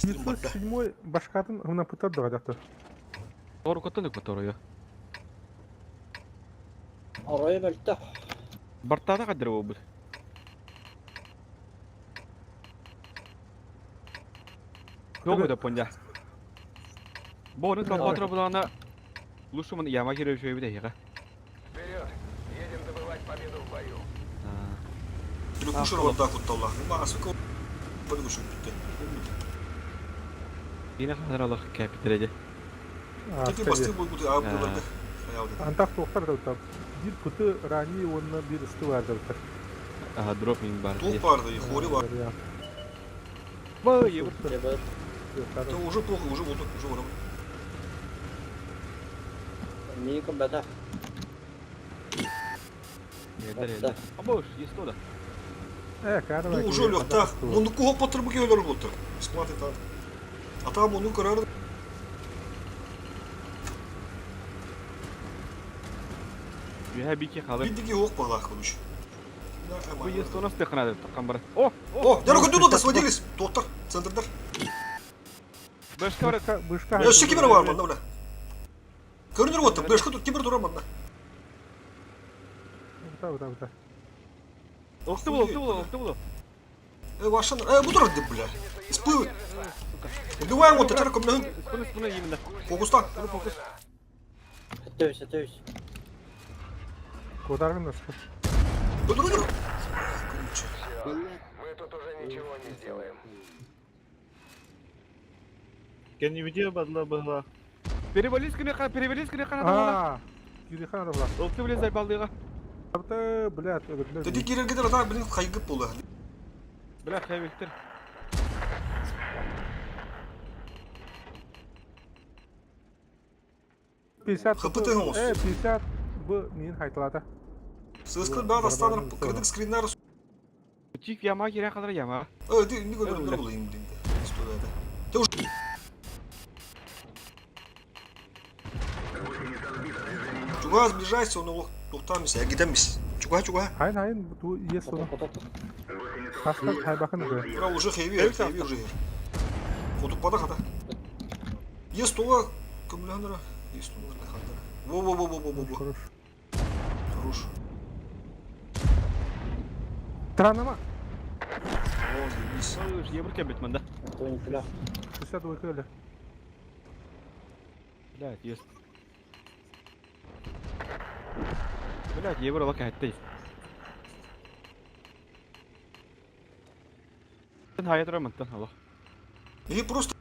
907 башкатын гына пытар дагадакты. Doğru kottadık mı oraya? Oraya belki. Bartada kadar o bu. Yok mu da ponca? Bu onun kapatır bulana. Лучше я магирую еще и видео. Вперед! Едем добывать победу в бою. Кушер вот так вот таллах. Ма асыка подгушуп битти. Yine kadar Allah kapitreди. Тети басты будет абдуларды. Антак тоқтар да. Bir kutu rani onunla bir üstü vardı. Aha dropping var. Туп барды, и хори бар. Vay. Это уже плохо, уже вот уже вором. Niye kadar? Yeter. Ama есть туда. Cara. Ну уже лёгтах. Ну кого потребуки өлөр болду. Смотри так. А там onu кырар. Ya bir iki kalır. Биндиги ок бала кылыш. Bu есть у нас технада такан бар. О, О, дәрі күнді сводились. Тоқтар, центрдар. Башка бар. Бышка. Еще кибер бар мында бля. Көрінер отыр, бешкі тут кибер тұрар мында. Да. Оқты бұл. Вашан, bu тұрар деп бля. Сплывы. Убиваем вот тачар көмнен. Спыны именно. Фокуста. Фокус. Atıyoruz. Kodargın nasıl? Dur. Мы тут уже ничего не сделаем. Can you video badla bagla? Перевались к Aa. Giri kan arablar. Оқты влезай балдыға. Абта, блядь, öldürdüler. Dedi girer gider ata bilin kaygıp oldu. Бля, хайвектер. Kapıtı olsun. 50 bu neyin haytılada? Sığıskın daha da standart kritik screenler. Çift yama gire kadar yama. Öyle ne kadar olayım dinde. İstövede. Teoş. Чуга, сближайся, он лохтамись, я гидемись. Чуга. Hayır, bu yes onu. Hasta hay bakın da. Бра уже хэви уже. Фото пада хата. Есть туга, кумлянера. Есть туга на хата. Во. Хорош. Tranama. О, заебись. Ебір кәбет мында. Atıyoruz filan. 62 öyle. Блядь, есть. Блядь, ебір ола кәттей. Sen hayat ramanttan Allah. И просто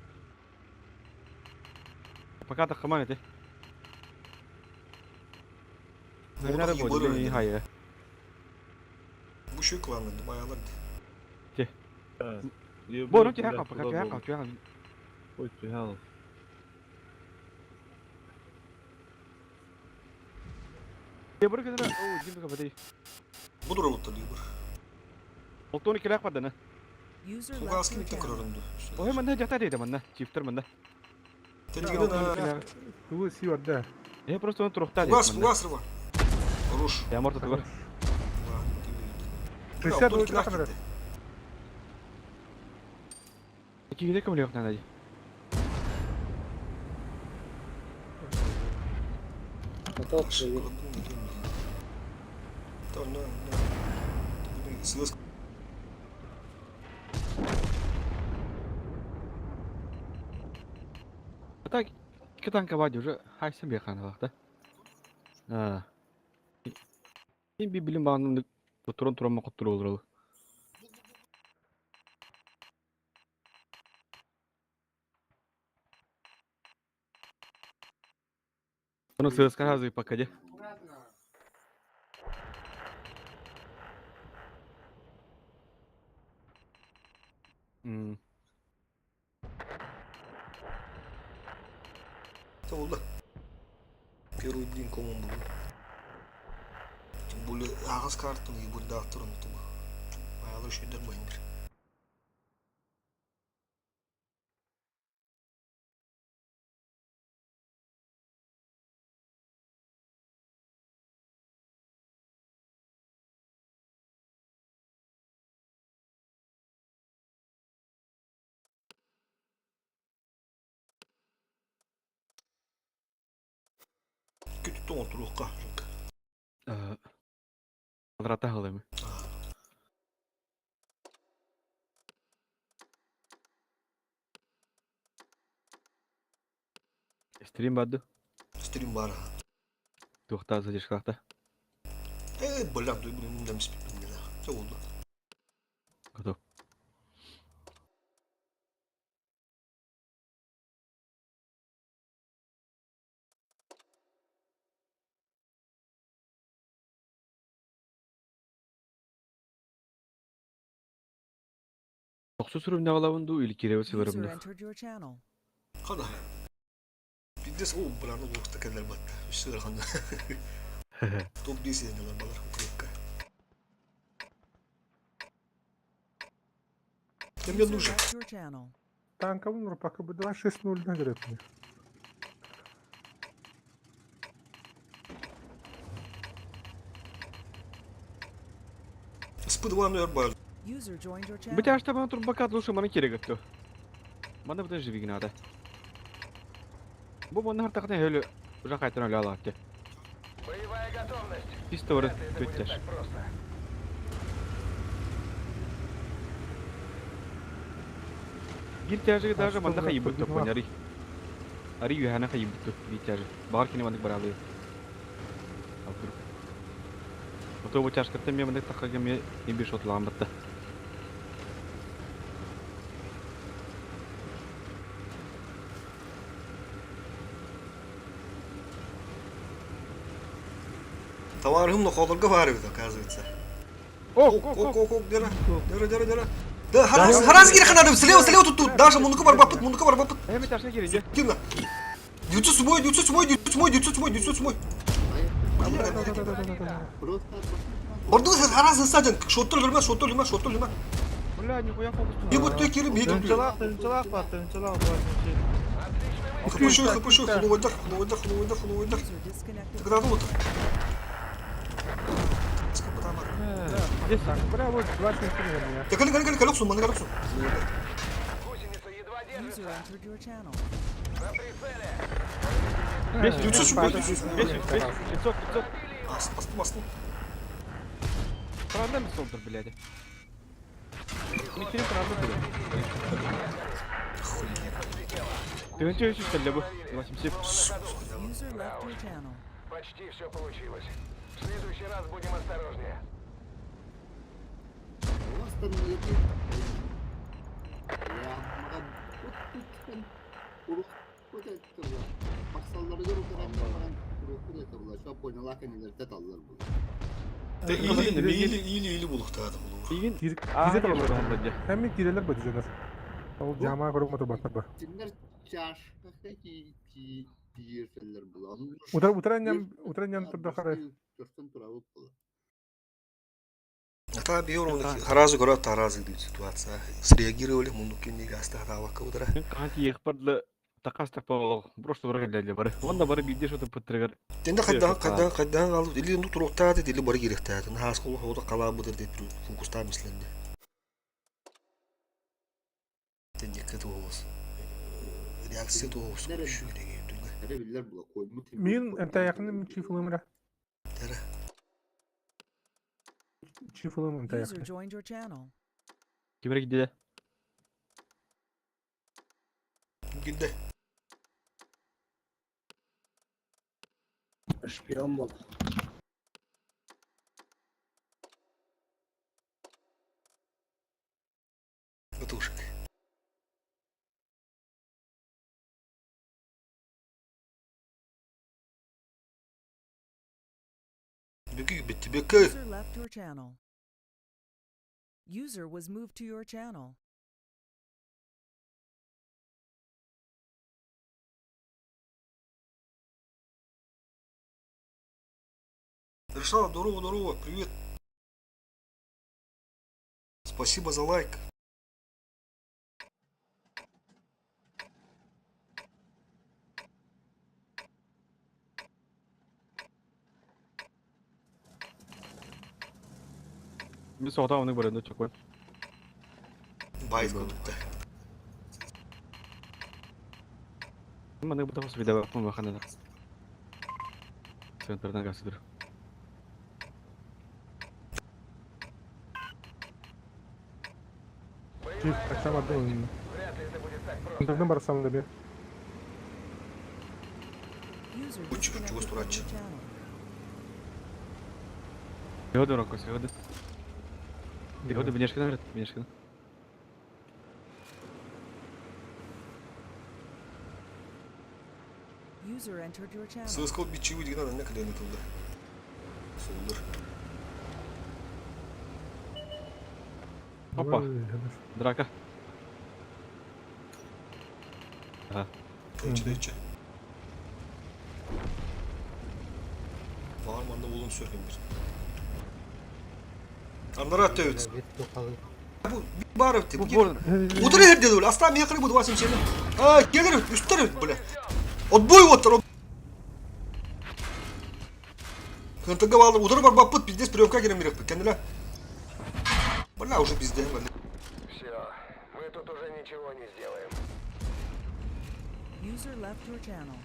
Пока так команд эти. Ну, Наверное, так и работает было, не да. хая. bu şey klanı, bayalar. Bu onu kira kapı kira. Ой, ты hell. Ебір кедера. О, жимби kapı değil. Budur avutta libur. Oltuğunu kira kapı ne? Tuga askin tek kırarımdı. O hemen ne jata değil manda. Çifter manda. Tedigine na. Bu si orada. Просто он трохта Фугас, değil. фугас рыва. Хорош. Я морта тугар. 62 kamera. İki gidek mi yok nada. Atıyoruz. Силас. Так, iki tanka var diyor. Hayse bir kanı vakti. Ha. Bir bilim bağımlılık turan makuttur olur. Onu sığızkar hazır pakacı. Это вот первый день кому был. Тем более агас картын и будет доктором тума. Аялы şeyler bayındır. Тоон туруққа. Квадрата қалаймы. Стрим бады. Стрим бар. Туқта задержкалақта. Бля, той будем мындам спитпен де. Все болды. Готов. Тоқсы сүрімне қалауынду или кереуі User сылырымды. entered your channel. Қада. Бидес ол бұланы болықта кәлер батты. Үш сығыр қанда. Топ дейсен елер балар. Көкке. Тебе User нужен. left your channel. Танковый номер пока бы 2-6-0 нагрет мне. Спыдван өрбал. User joined your channel. Біті ашта бана тұрып бақат лұшы мана керек өтті. Мана бұдан жібеген ада. Бұл мана артақытын өлі ұжақ айтын өлі алады. Боевая готовность. Писті ұры Это будет көттер. так просто. Bir tiyajı даже Başka manda bir kayıp yaptığın tuttu var. Ari. Ari yuhana kayıp tuttu bir tiyajı. Bağır kini mandık baralı. Aldır. Oto bu çaşkırttan bir mandık takka gemi bir şot lambıttı. Товарым на ходорга варивает, оказывается. Ок, Ок, дера. Да, хараз гир ханадым, слева тут. Даже мунука бар бапыт. Hem taşına girince. Кимна? 907. Бордус хараз саджан. Шоттор жүрмә. Бля, нихуя фокус. Не вот той кирим, не тут. Тынчылақ бар, тынчылақ бар. Хыпышу, хулуйдар. User disconnected. Тогда вот. Здесь. Бля, вот 2-6-0 меня. Я колексу, мана колексу. Гусеница едва держится. User entered your channel. На прицеле. 500. Бастым. Правда мисс Олдер, блядь. Миттерин правда было. Ты на чё ищешь, что ли, бы? 80. User left your channel. Почти все получилось. В следующий раз будем осторожнее. Или булуктады бұл. İyin. Gize de olur. Bence. Hem bir gireler bu dizeler. Ol jamağa koyup motor batır bu. Utıran turda kare. Это биорон харазы город таразы дит ситуация. Среагировали мундукини гаста хавака удара. Мен канти ехпарлы такастак болоо. Просто бұрға бары. Онда бары бидде что-то пыттыргар. Тенде кайдан алып или ну туруктады или бары керектады. Хас кылы хода кала быдыр деп фокуста мисленде. Тенде кет болос. Реакция то болос. Min ente yakını çiftliğimle. Tere. Çiftliğim ente User yakını. joined your channel. Kimere gitti de. Bugün de. Шпион был. Катушек. Беги. User left your channel. User was moved to your channel. Решала, здорово, привет. Спасибо за лайк. Bir soğuda onu bırında çok var. Байт кодукта. Ama ne bu da video bakmam bakana da. Центрдан гасыдыр. Чип, açamadım oyunu. Вряд ли это будет так просто. Интернет барсам da bir. User Uç, uç, disconnected uç, from uç. your channel. Сьогодні року, сьогодні. Сьогодні бенешкина грати, бенешкина. User entered your channel. Sığız bir çivi değil lan ne kadar yıkıldı. Soldur. Hoppa, Oy, hemen. драка. Ага. İçi içi. Bağırmanda bulun sürgün bir. Anlara attı evet. Bu bir bağır öptü. Bu Борон. Otur her dedi öyle. Asla mı yakını bu vasım şeyden. Aa gelir üstler böyle. Отбой otur. Kıntıga bağlı. Udur var bak pıt bizdes приемка giren bir yapı. Kendine. Bana уже bizde. Все, мы тут уже ничего не сделаем. User left your channel.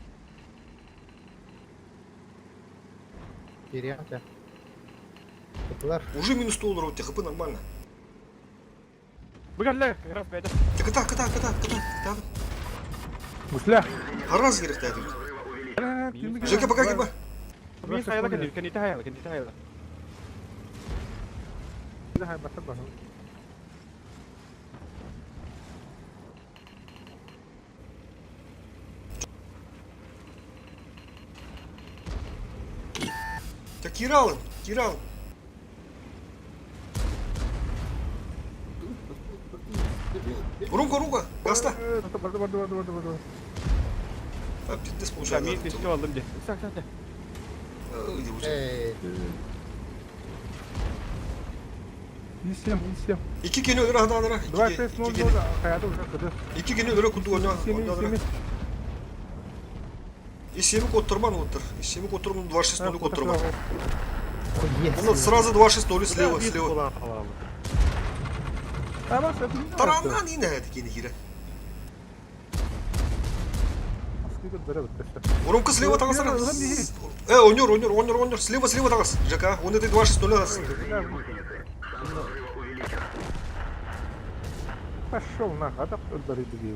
Переятия. Kapılar. Уже минус 100 долларов. ТХП нормально. Быгарлы, раз бәді. Кыта. Muslah. Harraz gerek dedi. Filmi Жеке пока girme. Мен сайла кәнді тағайла. Bir daha bakar bana. Ya kiralın. Рука. Гаста. Vardı. Пиздец Мен получается. тесіп алдым де. Сақ. Иди уже. İslam. İki kere ölür hadi. Два пес ноль ноль. Hayatı uzak kıdı. İki kere ölür kutu oyna. Semi. İşimi kottırman otur. İşimi kottırman 2-6 0 kottırman. Yes. Bunu sразу 2-6 0 слева. Ama sen Тараннан yine hadi yine gire. Askıydı böyle bitti. Воронка слева тагасana. Ойнор. Слева тагас. ЖК. Он это 2-6 0 тагас. Пошел на adam öldürüldü gibi.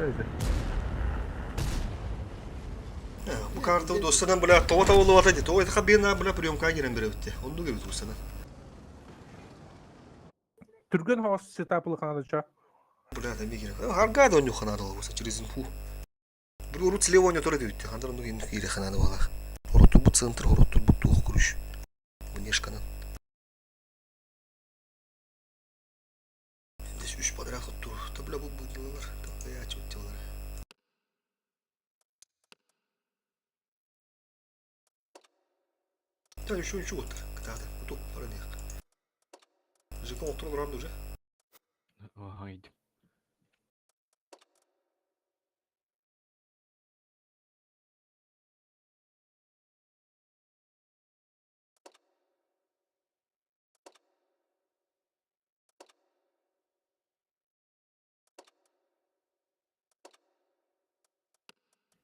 Öyle. Bu kartı dostlardan böyle tova olu ataydı. Tova это хабена böyle приемка giren biri bitti. Onu gibi dostlardan. Türk'ün havası setup'lı kanalıca. Бля, там бегер. Харгада он нюха надо было через инфу. Бля, урут слева не тоже дают. Хандар ну инфу или ханада вала. Урут bu центр, урут bu тух круш. Внешкана. Здесь 3 подряд тур. Да бля, bu делалар. Да я чуть делалар. Да еще ничего. Когда-то. Вот пора них. Жека отыр ранды уже. Haydi.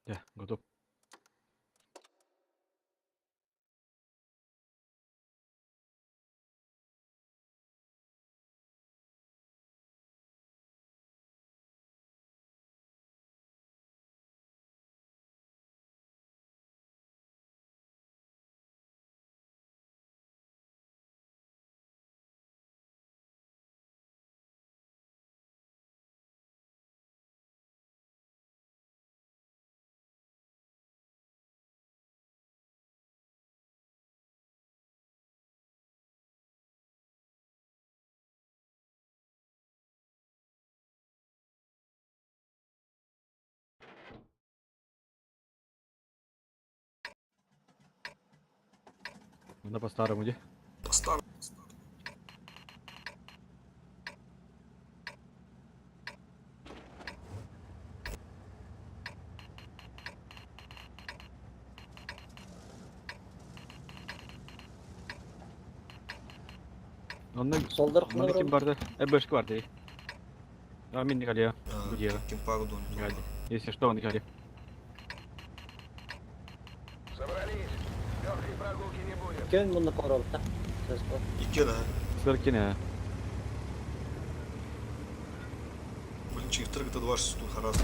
Ya, готов. Надо по-старому, где? Постар. Ondan Soldur Ondan kim kılırım. vardı? Başka vardı. Amin kalıyor. А, Где? Ким пардон. Geldi. Если что, он говорит. Собрались. Легкой прогулки не будет. Көн bunu koralım. Ses bu. İki de. Сыркина. Блин, чифтер где-то 2 штук раз.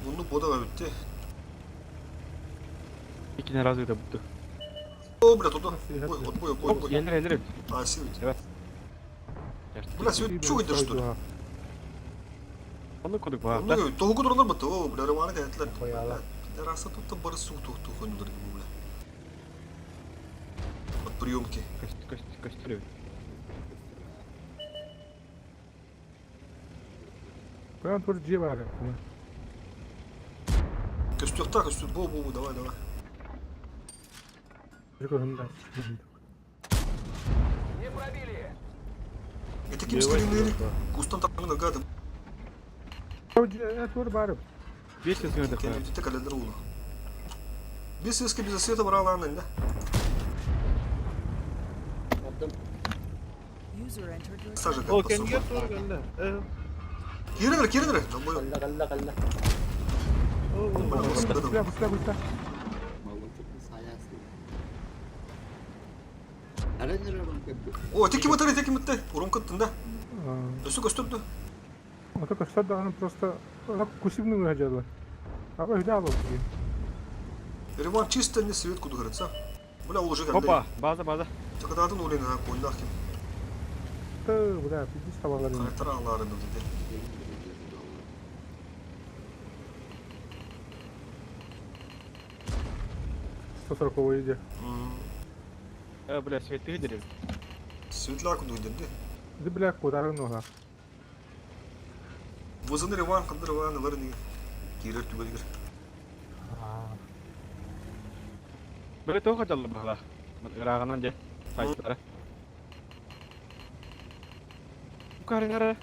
Bunu boda bitti. İkine razı da buttu. О, бля, туда. Отбой, отбой. Ендер, ендер. А, сивить. Evet. Бля, свет чего идешь, что ли? Onu koduk var. Ну, того куда надо быть, о, бля, рваный кайтлер. Koyala. Раз тут там бары сук, тух, ходим, дорогие, бля. От приемки. Костюлю. Прям тут где варят. Костюм, так, костюм, бу, давай, давай. Прикол, да. Не пробили. И таким скорее кустом там нагады. Я тоже барып. Весь из них Тем ты календер улу. Без иска без света брал аннда. Aldım. User entered your Сажа channel. как посох. Киренер, на бой. Kalla. Быстро. О, теки мотор. Уром каттында. Дөсө көстөрдү. Вот только что да, он просто кусивный выходил. А вы взял его. Ремонт чисто не свет куда говорится. Бля, уже как. Опа, база. Так да, ну лена койнах ким. Ты, бля, иди с тобой. Кайтараларын dedi. Сто 40 иди. Бля, свет ты видели? Светла куда dedi. Ты, бля, куда рынуга? Вузаны реван, кандыр реван, ларни. Кирер түбелгер. Böyle toka çaldı bana. Rağanan de. Sayıklara. Bu kadar nere?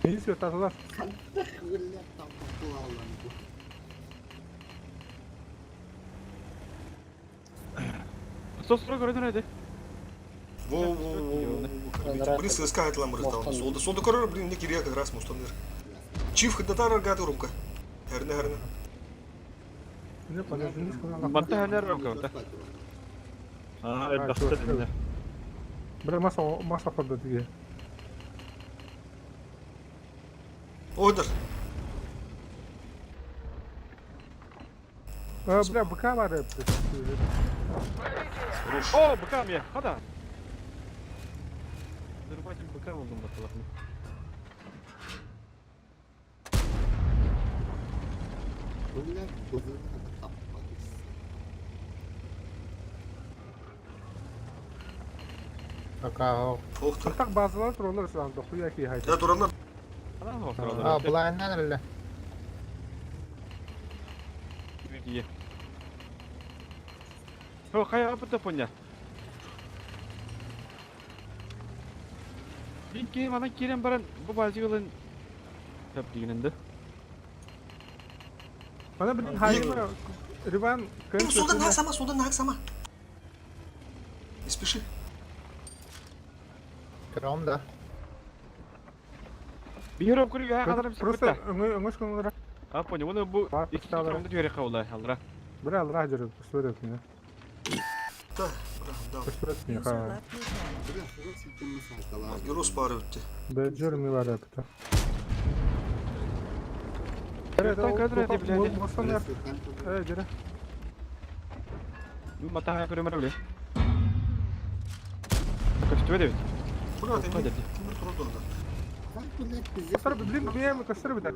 Иди сюда, туда. Sos sonra gördün hadi. Во. Блин, ССК это ламбры стал. Солда корор, блин, не кирия как раз мустандыр. Чиф хадатар аргады урумка. Herне. Не, подожди, не сказал. Battı her yer yok orada. Aha, evet bastı dinle. Бля, масса ходит где. Одер. Бля, быка var hep. Oo, bıkam ya. Hadi. Dur bakayım bıkam oldum bakalım. Какао. Охты. Так базалар туралар сразу хуя ки haydi. Я дуранlar. Ana o А, sırada. бұлайынан әлі. İyi. O kaya apa tuh punya? Bir mana kirim baran bu bazı yolun yaptığında. Bana bir hayır Риван, Ну, сюда нах сама. Не спеши. Кіром да. Bir yorum kuruyor ya kadar bir Просто sıkıntı. öngöş konulara. Ha punya bunu bu Var, iki sağlar. kilometre yere kavla alra. Бля, лазер, посмотри меня. Да. Посмотри меня. User left your channel. Юрус пары өтті. Бэджер ми var yaptı. Yurttan kadar hadi bile. Bostanlar. Evet, jere. Bu mata hayal kuruyor öyle. Kaçtı öyle. Бұна Hadi. темір тұрады орда. Костар, блин, бьем, костар битер.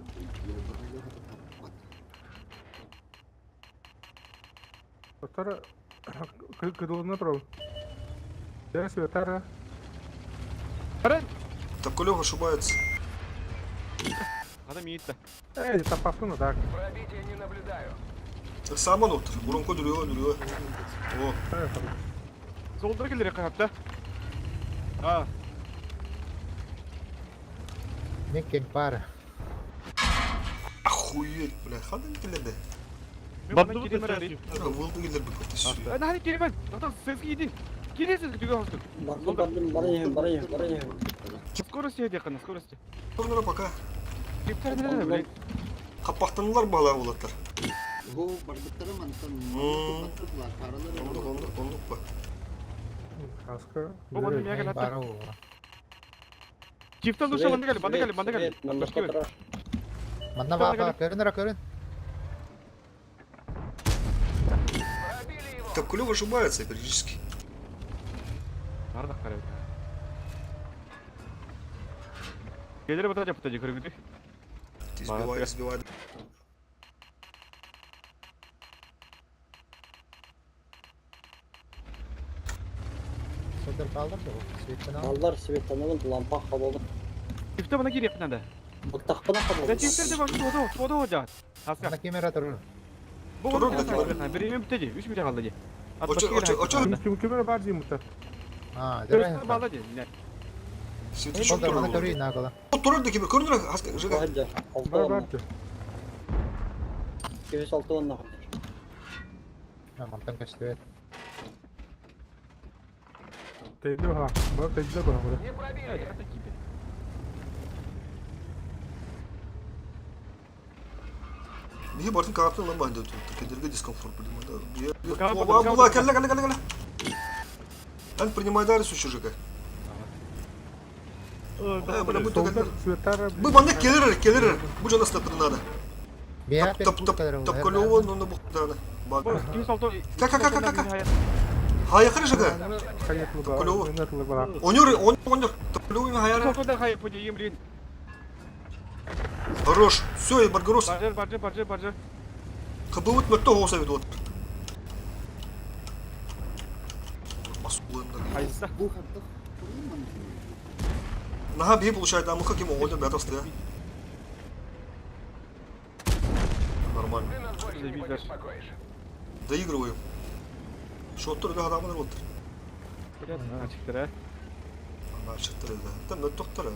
Костар, кыдылына тұрау. Я светара. Топкалев ошибается. Адам yiğit de. Тапаптың так. Пробития не наблюдаю. Так саман отыр. Бұрынғы дүрüyor. О, Solda gelir hatta. Ha. Меккен пара. охуеть, бля. Қандай келеді? Ben buna gireyim arayayım. Вылды келер бір көтесі. Ben hadi gireyim ben. Doktor siz gidin. Giresiz düğün olsun. Барайын. Скорости hadi yakın скорости. Onlara baka. Криптер ne böyle? Қаппақтанылар бала болаттар. Го барбыттары мантан. Ондық ба. Каска. Baba bir gel hatta. Бара ол. Çifte duşa bana gel. Манна баба, көрін. Пробили его. Топкалев ошибается периодически. Nerede karar? Gelir pıtacı kırık gidiyor. Избивает. Содыр қалдыр да ол. Светтен ал. Алдар светтанығын лампа қабылды. Çifte bana gir yakın da. Бұқтақпына Ya қабылды. çifte de bak çoğda olacak. Asker. Мана камера тұрыр. Bu Durur kadar da kaldı. Birini pıtacı. 3 bir kaldı. Кемер бар деймін. А, Dört жарай. bağladı. Светлячок Содыр, мана тұрды. көрейін нағыла. Тұрыр да кемер. Көрдіңдер жыға. Қағаджа. Бар 6 бар. 206 онна. Мантан көстөбет. Тейді ға. Бар тейді бар. Не пробили. Niye Bartın kanatını lan bende кедергі дискомфорт принимает. Канат, Була, кәлі. Ән принимай дәрі сүші жыға. Солдар светара. Бұл банда келер. Бұл жана стаптырын ады. Бия пер пул кадыр ол. Топкалева, ну бұл даны. Хайықыры жыға. Қайетлы бар. Топкалева. Өнетлі бар. Онер. Топкалева мен хайары. Хорош. Все, Баргарос. Баржы. Қыбывыт мөтті оғыса бет отыр. Масулында. Hayırlısı. Бұл қаттық. Наха бей получает, а муха кем оғылден бәтасты. Нормально. Ты нас больше не побеспокоишь. Доигрываем. Шоттыр да адамдар отыр. Açıktır ha. Ана шыттыр да. Там мөт тоқтыр.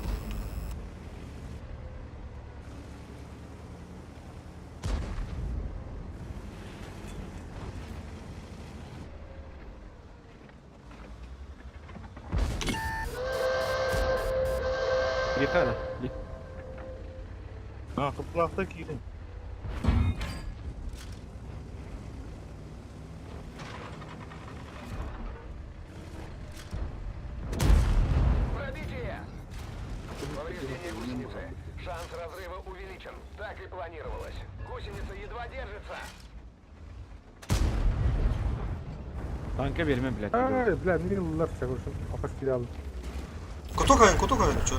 Yeter de. Ha, kıplakta giydin. Пробитие. Повреждение гусеницы. Шанс разрыва увеличен. Так и планировалось. Гусеница едва держится. Tanka vermem bile. Ay, bilen ne yıllar çakırsın. Kapas kiralı. Коток айын, чё?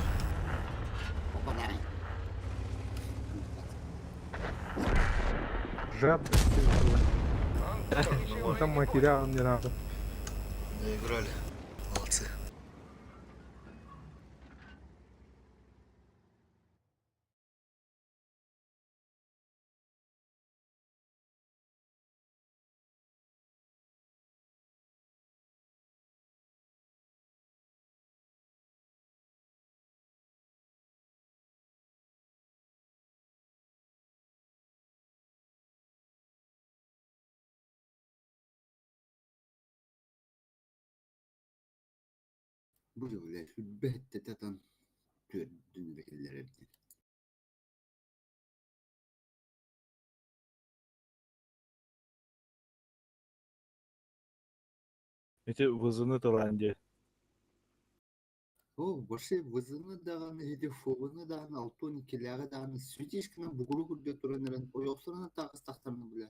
Жадность. Там материал не надо. Наиграли. Молодцы. Бұл өйлі сүрбетті тәтан көрдің бекелер әбді. Ете vızını tılan diye. О, башы вызыны дағаны, жеде фоғыны дағаны, алтон келяғы дағаны, сүйдешкінің бұғыры күрде тұранырын, ойоқсырына тағыз тақтарыны біле.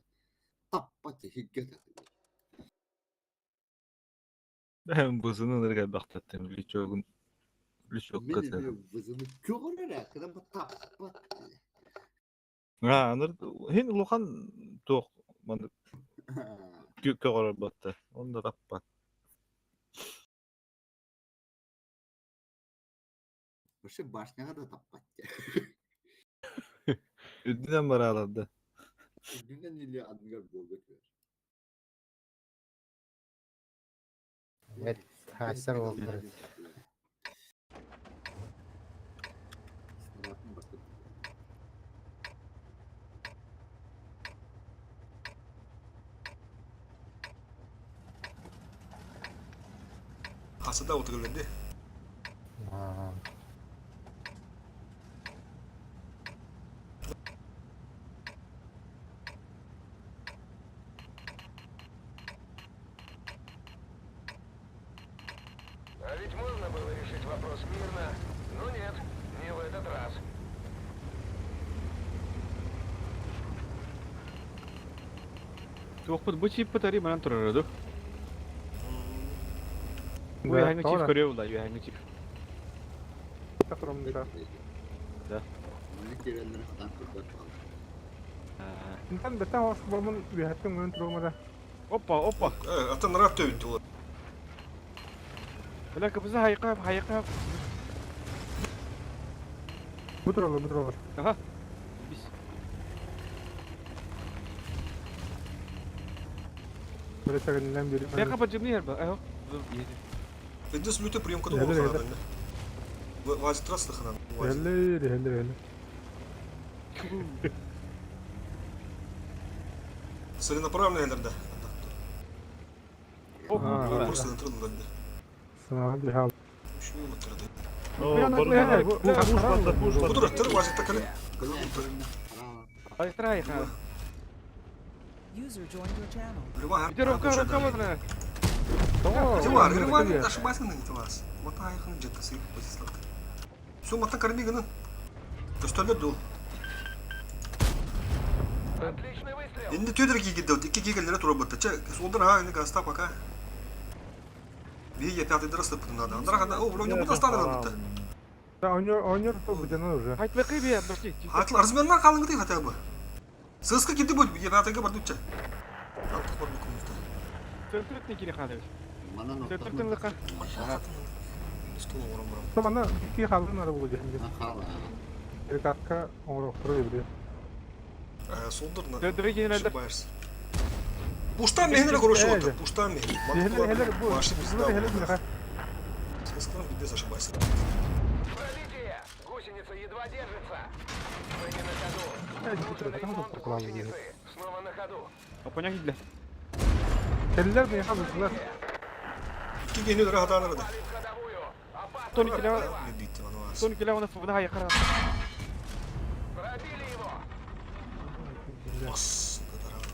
Таппа техикке тағыды. Ben vızını nırga baktattım. Lüçoğun. Lüçoğun Мен katı. ебе вызыны көғырыр әкіді, бұл таппа. Ha, nır. Hen ulukan toq. Mandı. kögör battı. Onda tappat. Başı başına da tappat ya. Üddüden baralardı. Günden iliği adımlar boldu. Evet. Hasar oldu. Hasada oturuldu. Aa. А ведь можно было решить вопрос мирно. Но нет, не в этот раз. Tuğuk bu çip patari bana turardı. Bu hangi çift görüyor da hangi çift. Takırım dira. Bunu gelenlere kadar kurtar kaldı. İnsan beten hoş bulmun vihattın ön turmada. Hoppa. Atan rahat dövdü o. Ulan kapısı hayıka. Bu duralım. Aha. Biz. Böyle çakından biri. Ben kapacağım ne yer bak. Ayo. Yedi. Видишь, люди приемка Helal, дома helal. ханан. Вазит раз ханан. Helal. Целенаправленныйлерде. Aa. Курсы тырылды. Sana bir hal. Şu oturdu. Oo, Bir an barın aklıma bana. geldi. Bu- Puş bu- battı, puş battı. Буду рахтыр вазит такали. Hayır hayıka. User joined your channel. Любая. Bir de roka bana. Тимар, Риван ошибайся на Тимас. Вот айхан джетта сый позислак. Все мата корми гынан. Өстөлөр дул. Отличный выстрел. Енді төдір кигелді, iki кигелдері тұра бұтты. Солдар ға, енді ғаста пока. Бейге пятый дырыс тыпты надо. Андыра қанда, о, блоне бұта станынан бұтты. Да, oynuyor bu canı уже. Hayt bakayım ya. Bakayım. Атыл размерна қалыңғы дей хотя бы. Сысқы кетті бөл, пятыйға барды үтчі. Алтық бар бұл күмізді. Tırtırık ne kiri kaldı. Bana Tırtırtın lıka. Стол орам барам. Sonra iki halın araba bulacağım. Hala. Bir dakika onu oturuyor bir. Солдырна. Tırtırık yenildi. Ошибаешься. Пуштан мехнері көріші отыр. Пуштан мехнері. Helal bu. Ваши Burada пизда. helal bir ha. Сысқы бидес ошибайся. Пробитие. Гусеница едва держится. Мы не на ходу. Evet, Нужен bir ремонт takım гусеницы. Снова на ходу. Apanyak gidiler. Eller mi yapmışlar? İki geniyor rahatanları da. Палит ходовую. Опасно. Тони киля. Ne bitti bana var. Son kila ona fıvıda hayıka. Пробили его. As kadar abi.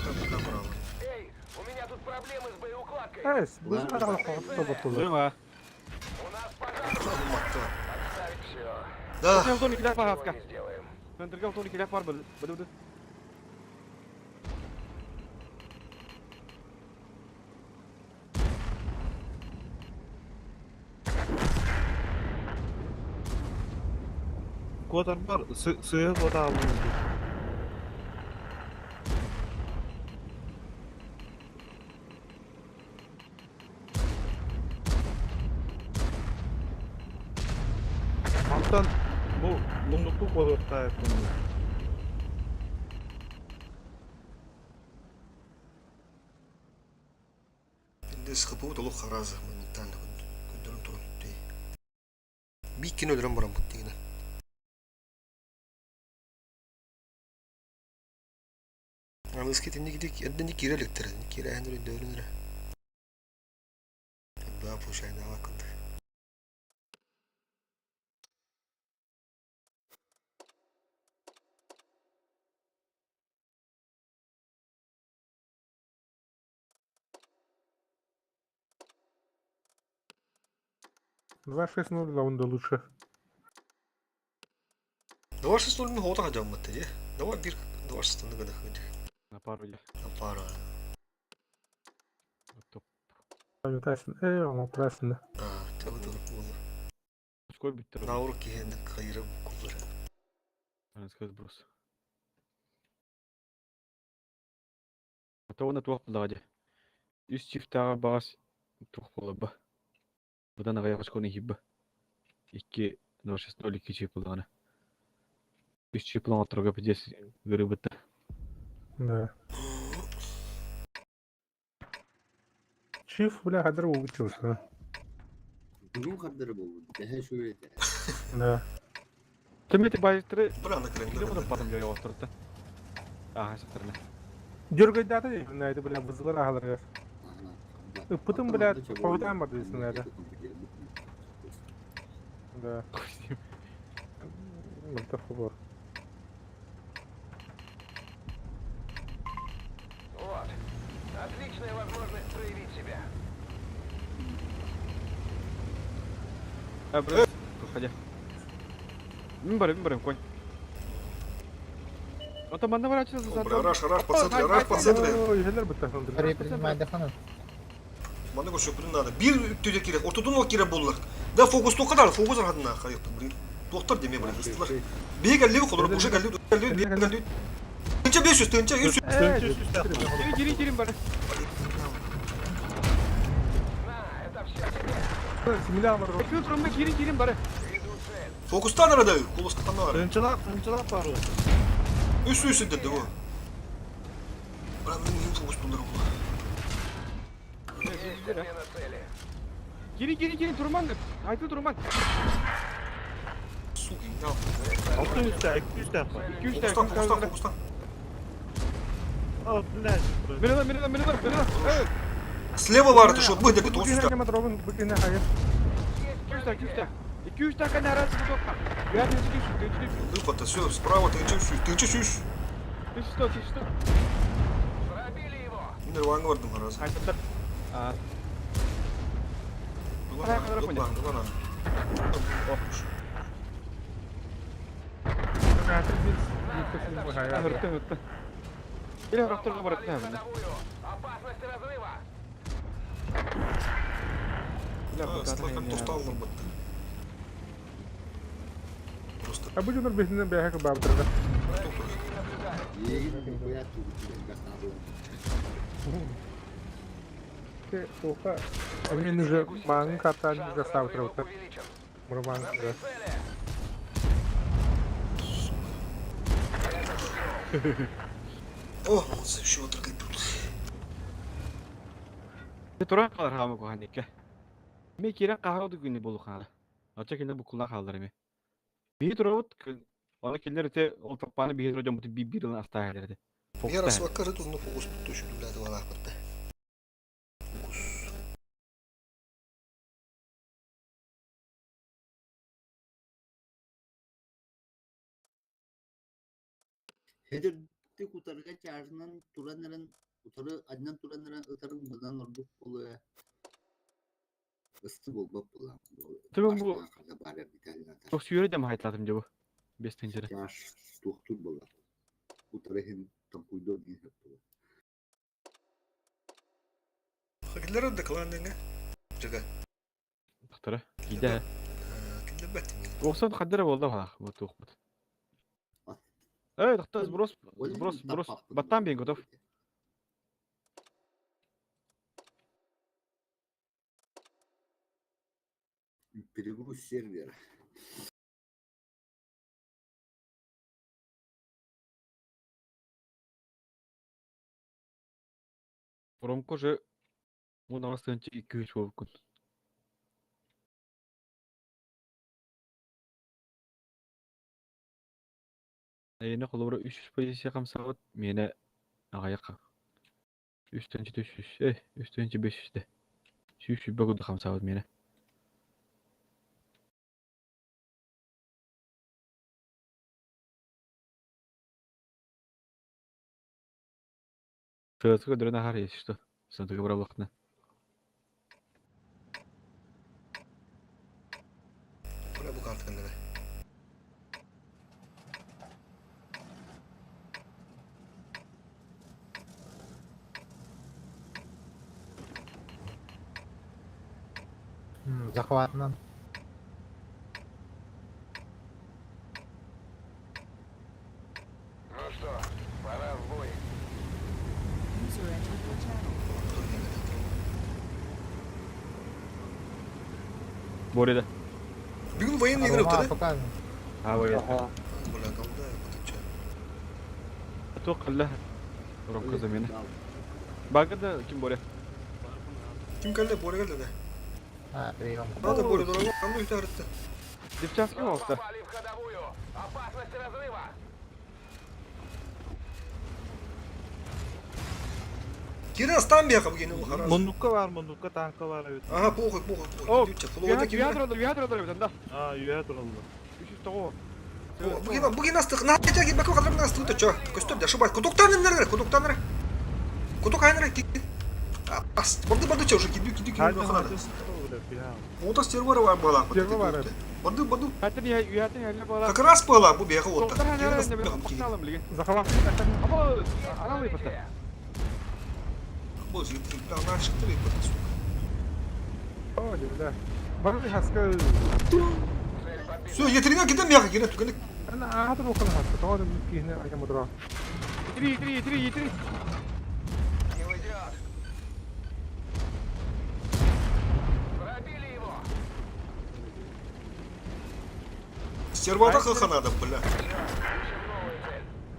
Tabii bravo. Эй, у меня тут проблемы с боеукладкой. Evet, bu kadar korktu bakılır. Durma. У нас пожар. Olmakta. Отставить все. Da. Sen son kila var haska. Не сделаем. Ben tırgal son kila var böyle. Böyle. Kodar var. Suya koda aldım. Alttan bu bunluklu kodorta yaptım. Şimdi sıkıpı dolu karazı. Bir tane gündürüm turun. Bir iki öldürüm baram bu diyene. Ama eskiden gidik, edden kira elektere. Kira henüz dövülür. Daha poşayına bakıldı. Два 6-0 раунда лучше. Давай şu stolunu hoda hacam mı diye. Давай bir давай şu stolunu kadar hadi. Na parı ya. Yapar. Top. Pamiętasz? Ona presne. Tabii tabii. Skor bitti. Navruk ki henüz kayırı kulları. Ben skor bros. Атауына туақ бұлағады. Үс чифтаға бағас туқ болы ба. Бұдан ағая қашқаны хибі. 2.06.02 чип бұлағаны. Үс чип бұлаң атырға бідес ғыры бұтты. Да. Чиф, бля, хадыр ол учился. Бүгін қадыры болды. Дәхе шөйе де. Да. Төметі байыстыры Бұраны Где кіреңдер. бұдан батым жайы остырды? Аға сақтырына. Жүргөйді аты дейін,айды, бля, бұзылар ағаларға. Пытым, бля, повыдаем бар дейсің, да. Да. Это фубор. Вот. Отличная возможность проявить себя. Брат, проходя. Мин барым, конь. Ото манда врачы Раш по центре, раш по центре. Ой, желер бұтта. При принимает дефаны. Bana göre şöpünün adı. Bir üttüde kirek, ortadan o kirek bulurlar. Da fokus o kadar, fokus arkadına kayıp burayı. Doktor demeye bırak, ıstılar. Bir geldi yok olur, boşa geldi, bir geldi. Tınca 500, tınca 100. Стенчі üst yaptı. Gireyim bari. На, это все тебе. Simila var. Ekmek durumda gireyim bari. Веду цель. Fokustan arada, kolos katanı var. Тынчылап бару. Üstü dedi o. Bırak benim fokus bunlar oldu. Есть замена цели. Gireyim durman. Haydi durman. Su iyi, ne yaptın? Altın üstte, üst yapma. 2-3 Fokustan, dakika. fokustan, fokustan. Altın ne? Минута. Evet. Слева vardı şu, bu hedefte, o Bugün üstte. hemen drop'un bugün hayır. 2-3 dakika ne arası bu topla. Ya düştü. Выпад, все, справа, тынча 100. Düştü. Пробили его. Yine rivanga vardım arası. Haydi. Aa, Yılan. hırttı. Или враг бıraktı hemen. Ходовую. Опасность разрыва. Слахом тостал нам быттı. Просто Abi bunlar birbirinden bir hakkı bağlıdır. Егін қоя туғытылы. Оха. Они уже мангы катали заставят Разрыв работать. увеличен. Мурман, да. Цели. О, молодцы, еще вот трогай тут. Turan kalır hamı kohandikke. Me kira kahve günü bolu kana. Açık yine bu kullan kalır mı? Bir duravut ona keller te o tapanı bir hidrojen butu bir yılın hasta ederdi. Я раз вакары тут на фокус точно для этого нахуй. Фокус. Hedefte kutarga çağrından turanların utarı adnan turanların ıtarın buradan orduk bolu. Isты болбап була. Tabii bu Бары биталина. çok sürü de mi hayatladım cevap? 5 tencere. Яш структур була. Утарыхин там куйдон ин хеп була. Hakilere de klandığını. Çıkar. Doktora. Gide. Kille bet. Olsa kadere oldu ha bu tuhmut. Evet doktor Bros. Battan ben готов. Перегруз сервера. Ромко же bu namazdan 2-3 olgun. Yine kolubra 300 pozisiya kamsağıt mene ağayaqa. Üstünci 400, üstünci 500 de. 300 bagıdı kamsağıt mene. Sırası kadar har işte. Sandığı bırak vaktine. Buraya bu kartı kendine. Захватно. Ну что, пора в бой. User entered your channel. Boreda. Bugün военный игры Aroma ötedi. apakal. Ha boreda. Aha. Бля, говда, потече. Çok Allah. Rokka zemini. Bagada kim boreda? Kim geldi? Bora geldi de. Ha, прием. Hadi Bora duralım. Kanlı üstü arıttı. Девчонки olsa. Попали в ходовую. Опасность разрыва. Kira aslan bir yaka bu yine bu haraz. Mundukka var, mundukka tankka var evet. Aha poğuk. Oh. Gidiyor, Flow'da kim? Viadrolar bir tane daha. Aa, üye duralım. 300 toğu. Bu yine astık. Nah geçer gibi bakıyor kadar nasıl tutuyor. Çö. Göster de şu bak. Kuduktan nereye? Kuduktan nereye? Kuduk aynı renk. As. Bandı çö. Gidiyor. Haydi Bakana. haydi. Ya. Oda server var bağlan. Server var, evet. Bandı. Hatta niye üyetin yerine bağlar. Как раз bağlan bu bir yaka oda. Doktor hani Kira nerede astık. bir bakalım bilgi. Zakamak. Ama analı yaptı. Bu zıttı. Planlar çıktı bir bakış. Oh, да. Bana bir haskı. Su yeterine gidem yaka yine tükenik. Ana hadi bakalım haskı. Tamam mı? Yine ayağım mıdra. Yitiri. Не уйдет. Пробили его. Servada kalkana da bula.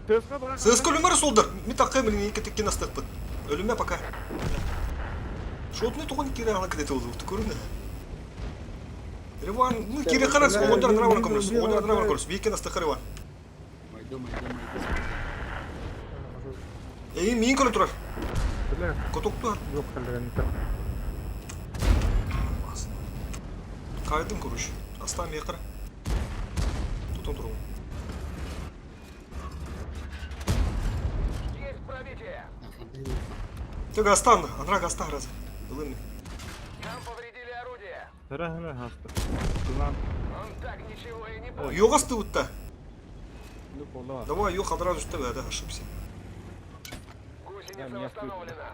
Tezgah bırak. Sığız kolumları soldur. Mi takı bilin iki tekki nasıl tıkpıt. Ölüme baka. Şot ne toğun kire ana kide oldu. Tukurun ne? Revan bu kire kanas onlar dravan konuş. Onlar dravan konuş. Bir kere nasıl tıkır Майда, майда, майда. İyi miyin kolu turar. Bile Kotuktu. yok hallerini. Kaydım kuruş. Aslan bir yakara. Tutun durun. Есть пробитие. Тёга aslan. Anrak aslan razı. Bilin mi? Нам повредили орудие. Hele hasta. Ulan Он так ничего и не понял. Yok astı utta. Ne kolla var. Давай yok одразу ж тебе, да, ошибся. Гусеница меня восстановлена.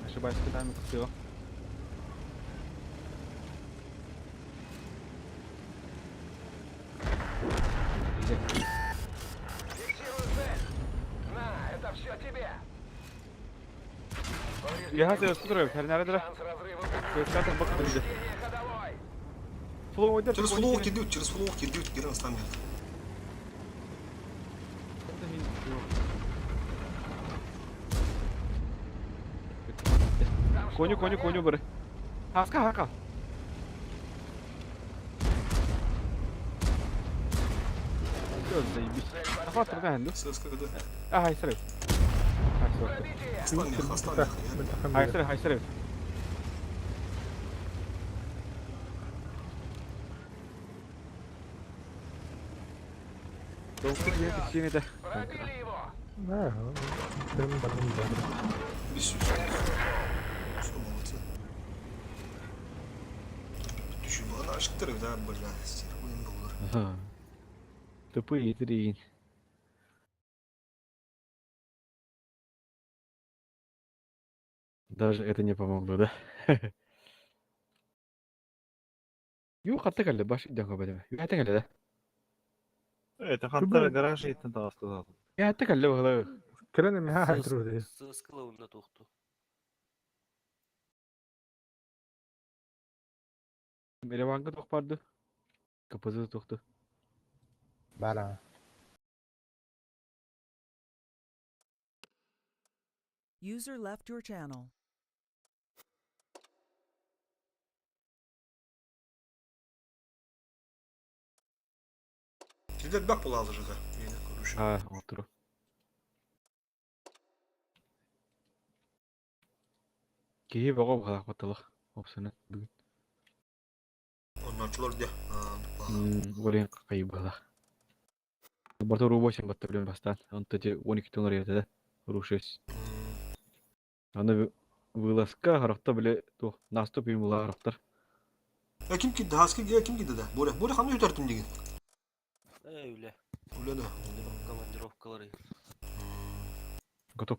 Ошибаюсь, когда мы купил. Фиксирую цель. На, это все тебе. Я хотел скутер, nerede? Шанс разрыва Tezgah bak önce. увеличение ходовой. Flow oyda. Через флоу кидают, через флоу кидают, Кирилл aslan bir. Коню бери. Хаска. Все, заебись. Охват трудно. Сığız kırdı. Ай, срыв. Пробитие. Aslan bir, aslan bir. Ай, срыв. Doktor diye bir de. Пробили его. Ha, benim bakımım da. Bir sürü. Все, молодцы. Düşün bana aşıktır da bla. Oyun da olur. Ага. Тупые дрянь. Даже это не помогло, да? Yok hatta geldi baş iddia böyle. Yok hatta geldi de. evet hatta garaj etten tavasta zaten. Ya hatta geldi valla. Kelen mi ha haytır diye. Sıskılavında toxtu. Mere vanga tokpardı. Kapızı toktu. Bala. User left your channel. Sizde bir bak bula alacak ha. Yine konuşun. Ha otur. Keyi baga bakak batılıq. Opsiyonu bugün. Onlarçılar bir de. Golün kayıp bakak. Barta rubo için battı biliyorum bastan. Onta 12 tonlar yerde. Ruşes. Аны вылазка харахта биле то наступ им була харахтар. Ya kim gitti? Haskı ya kim gitti de? Böyle hamle yutardım degen. Öyle. Öyle de. Командировкалары. Готов.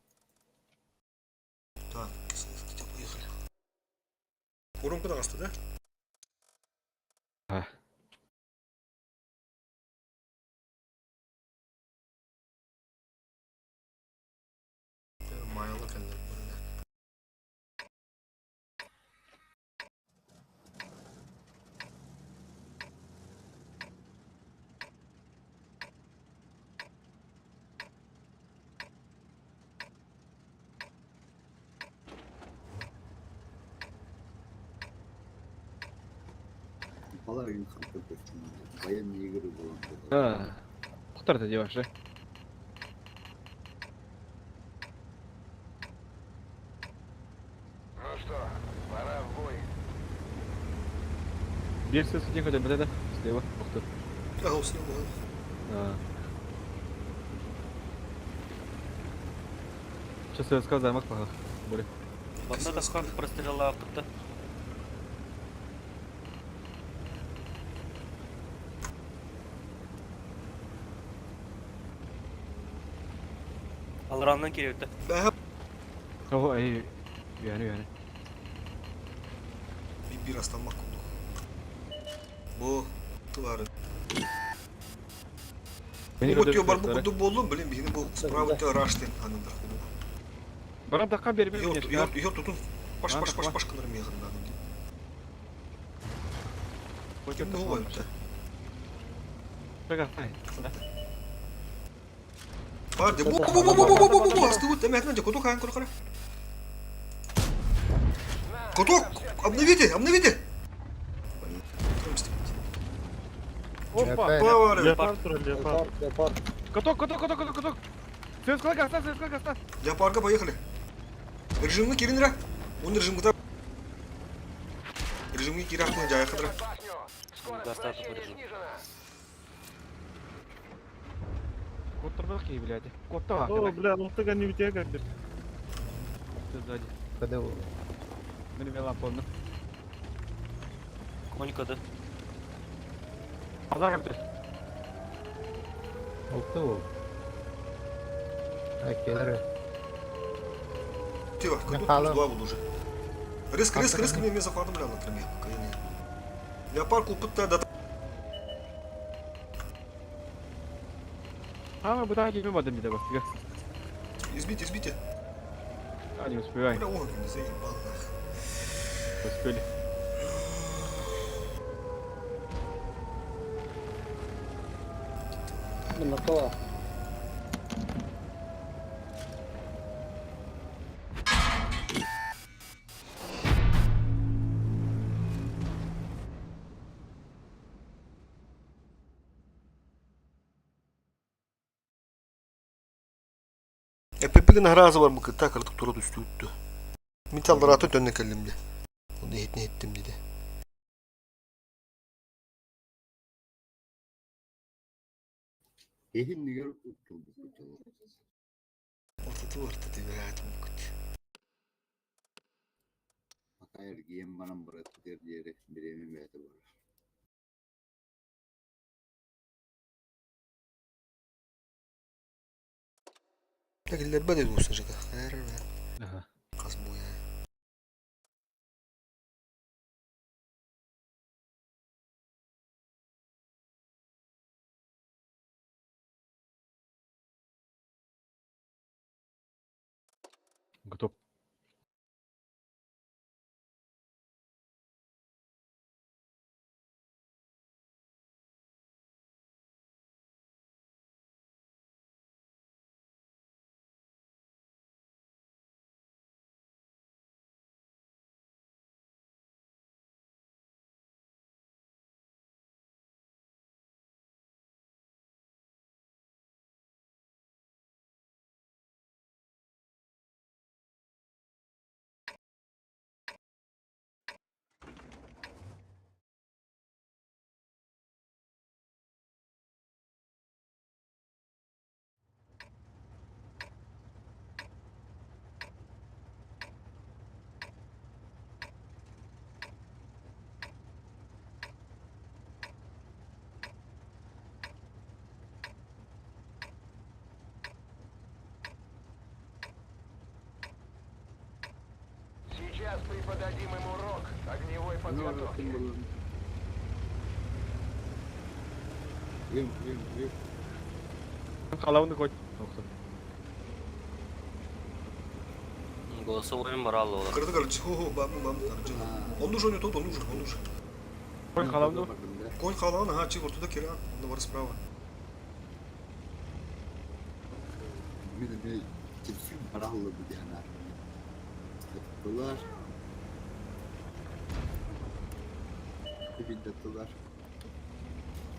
Так, поехали. Урон куда касты, да? Ha. Kaların kapı koştum. Bayan niye görür bulan. Ha. Kurtar da yavaş. Ну что, пора в бой. Bir ses için kaçar bir de. Слева. Ух ты. Ha olsun bu. А. Сейчас я сказал, мак пахал. Более. Банда да как простреляла апытты. Алрандан келеді. Ben hep Ого, ey. Yani. bir aslanmak oldu. Bu tuvarı. Beni Bu diyor öldürdü var bu çocukları. kudu bolum bilin beni bu sprava te raşten hanında. Bana dakika bir Yok tutun. Baş kılırım yakından. Kim bu var işte? Çekil. Var de bu astı bu demek önce kutu kan kutu. Kutu обновите. Опа. Var. Leopard tur, leopard. Yapar. Каток. Ses kalk aslan. Leoparga поехали. Режимный киринра. Он режимге Режимге кирахтың жайы қыдыра. Башню. Скорость Достаточно вращения держу. снижена. Коттар бак ей, блядь. Котта var. О, бля, ну ты не утега, бля. Сзади. Куди у? Benim yalan fonum. Конькады. Pazar yaptı. Oldu u. Ha, gelir. Тихо, Я тут халам. два буду уже. Риск, мне захватом бля, например. Leopard kuputta da Ama bu daha gelmedim bir de bak. избейте. А, не успевай. Бля, он не заебал. Успели. Bunlar Pepel'in harazı var mı? Tak artık tura düştü. Metallara atı dönnek elimde. Onu ne ettim dedi. Ehin niye tutuldu bu çalı? Ortada var dedi ve hayatım kötü. Bakayır giyen bana bıraktı der diyerek bir emin verdi var. Lakin lebbe dedi bu sıcak. Hayır be. Aha. Kaz bu ya. Готов. Сейчас преподадим им урок огневой Ne подготовки. yaptın bunu? Yem. Kalavunu koy. Yoksa. Голосовой бар алла олар. Kırdı kalıcı. Bam tarıcı. Onu уже не тот, он уже. Koy kalavunu. Конь халан, ага, чего туда кира. Давай справа. Bir de kimsin paralı bu yana. Tuttular. bildirdiler.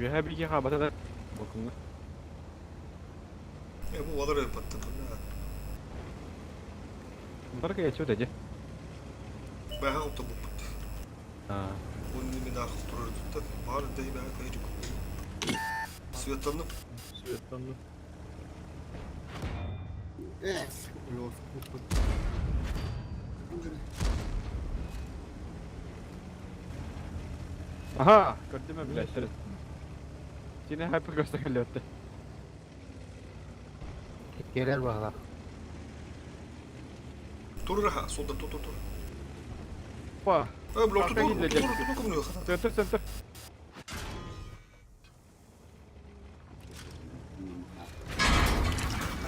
Bir her bir iki kabata da bakımlı. Bu valar öyle patladı. Bunlar ki geçiyor dece. Ben ha otobu patladı. Ha. Onun bir daha otururdu da. Bağır deyip ben kayıcık. Svetlandım. Svetlandım. Evet. Yok. Aha, gördün mü bile işte. Yine hyper gösteriyor. Gelir bakalım. Dur raha. Solda dur. Vah. Blok Arka dur. gidecek. Dokunmuyor. Center.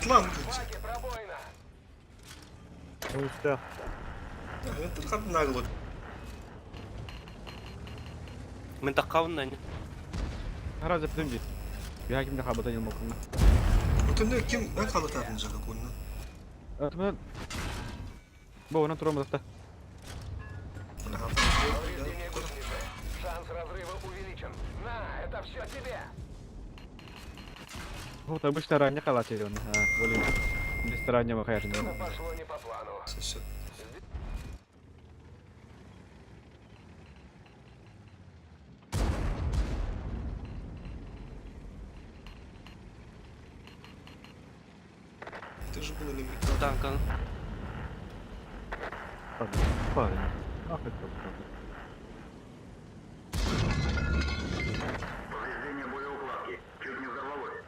Lan. Баки, пробоина. O üstte. Evet, kadın nagıl. Мен таққабын да. Herhalde yaptım ki. Bir hakim de kabata yılma okuluna. Ötünde kim? Ben kalı tarafınca konuda. Atımdan. Bu ona duramadı da. Повреждение гусеницы. Шанс разрыва увеличен. На, это все тебе. Bu tabi старание kalacak onu. Ha, böyle. Şimdi старание bakıyor şimdi. Что-то пошло не по плану. Ты же был элемент. Танкан. Парень. Ах, это правда. Повреждение боеукладки. Чуть не взорвалось.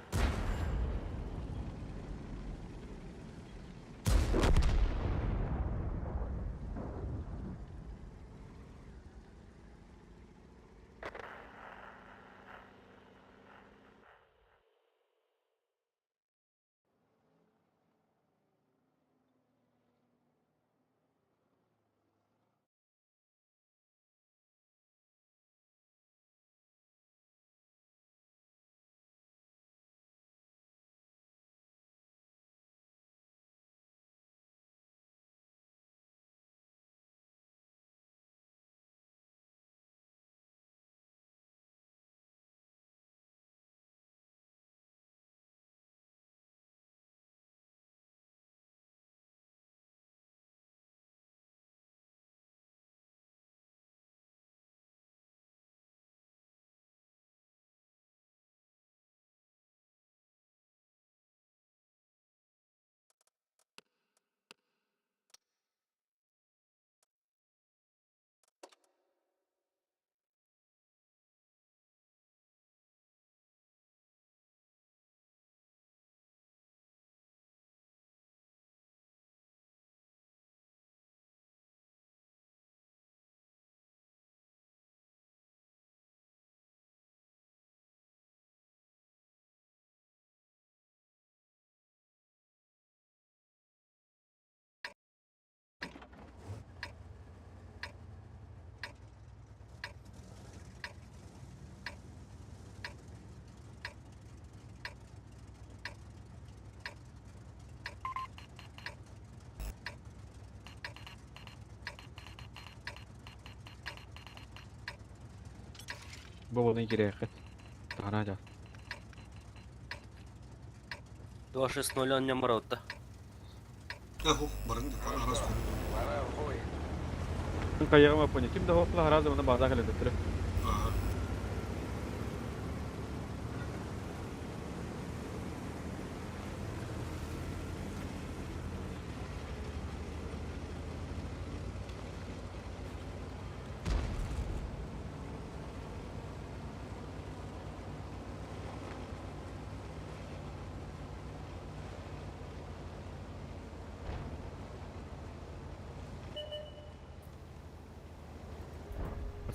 Bu onun geri yakıt. Daha ne acaba? 260 он не морот-то. Ого, barın da para arası konuda. Пора в бой. Bu kayağı mı yapıyor? Kim de hopla herhalde bana bazı akıllı götürür. Aha.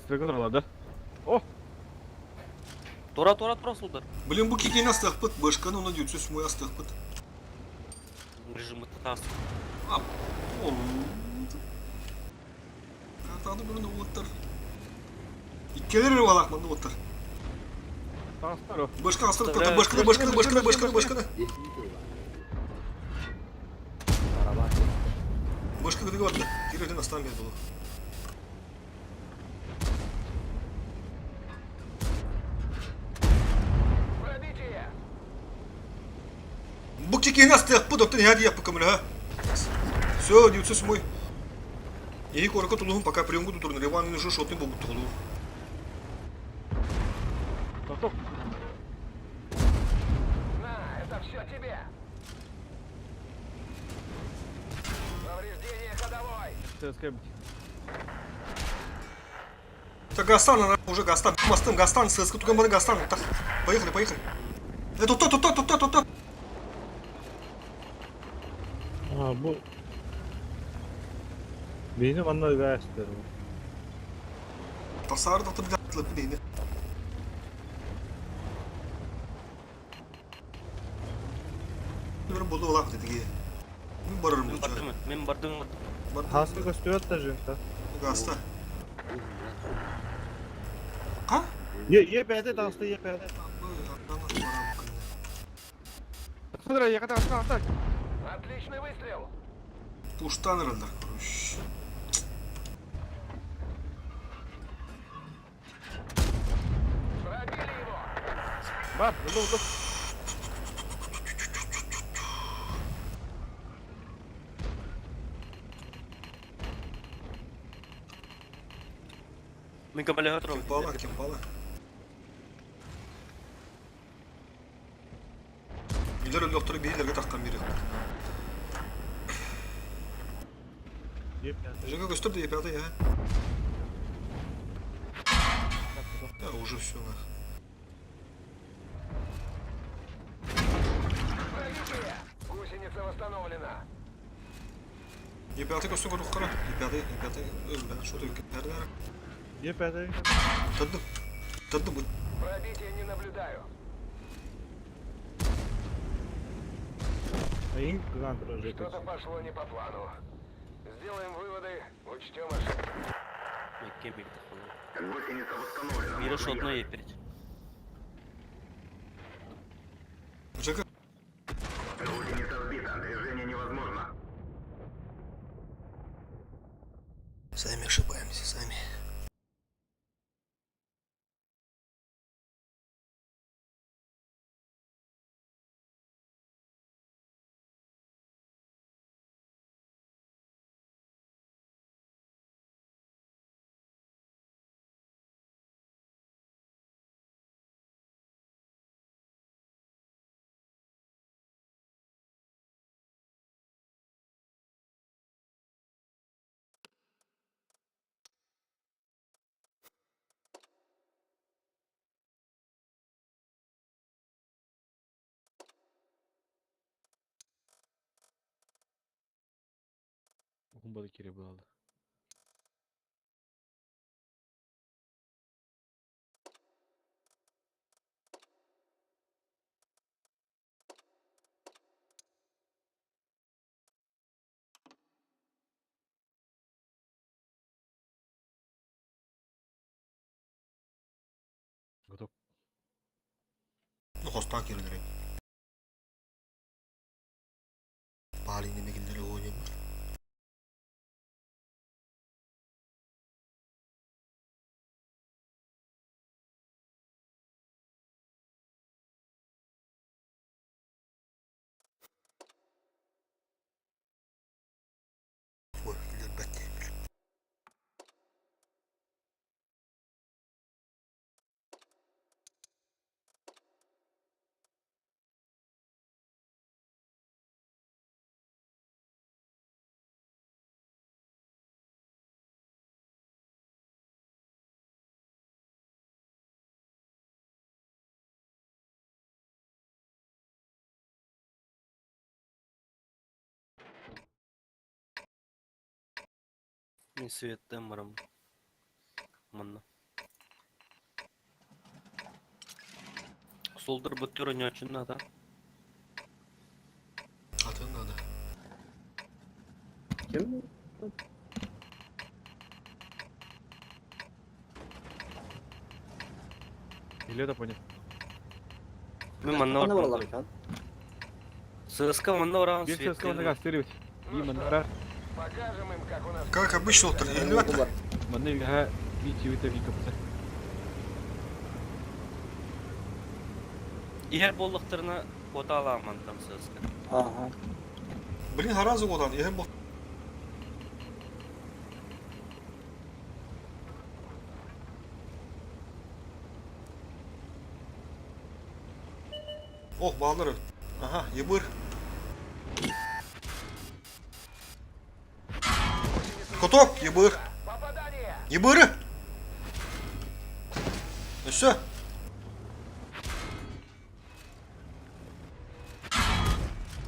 Sıra oralarda. Oh! Тура, сударь. Блин, bu kiki nasıl takpıt? Başkanı ona diyor, söz moya takpıt. Режим тас. Oğlum. Tadı bunu otlar. İkkeler valak mı otlar? Taslar o. Başkan aslanı Evet. patlar, başkanı. Araba. Başkanı gıdığı atla. Girerden aslan geldi oğlum. тикени астык бу доктор яди япы камера ха. Все, дивцус мой. И корка тулугун пока приемку турн реван уже шотный бу тулу. Топ-топ. На, это все тебе. Повреждение ходовой. ЦСК. Это Гастан, уже Гастан. Мостым Гастан, ССК, только мы Гастан. Так, поехали, поехали. Это тут. Ha bu benim anlar gazetler bu. Tasarruf da bir atılıp değil. Bir buldu olak dedi ki. Bir bararım bu çocuğa. Мен бардым. Hasta gösteriyor da jenta. Gasta. Ha? Ye perde dansta ye perde. Смотри, я катаюсь на атаке. Отличный выстрел. Пуштан herhalde. Пробили его. Бар, ну. Мен кабеле готов. Кемпала. Билер öldüktürü beylerge takkan biri. Ye perde. Жека göster de yapıyordu ya. Ya уже все на. Пробитие. Гусеница восстановлена. Yapıyordu göster koyduk kara. Yapıyordu öldü. Şu da nerede? Ye perde. Tadım bu. Пробития не наблюдаю. Ayın kontrol jeta. Что-то пошло не по плану. Сделаем выводы, учтем ошибки. Мекке бик такой. Бiri шотна еперть. Жека. Сами ошибаемся, сами. Kumbalı kere bu aldı. Готов. Ну, хостан керилер. Балин немегендер ойнайм. Ой, бәтте. Мен светтен барам. Мына. Солдыр бүттер ойнау үшін надо. Atın adı. Или это понял. Мен мына Bana барам. buralar şu an. ССК мына барам. Bir ses kaldı gösteriyor. İyi manara. Покажем им, как у нас. Как обычно, вот, элеватор. Manne ha video tabii kapısı. Егер боллықтарына Кота аламан там сыска. Ага. Блин, харазы одан. Ехем бұл. Ох, балдыры. Ага, ебыр. Коток, ебыр. Попадание! Ебыры. Ну все.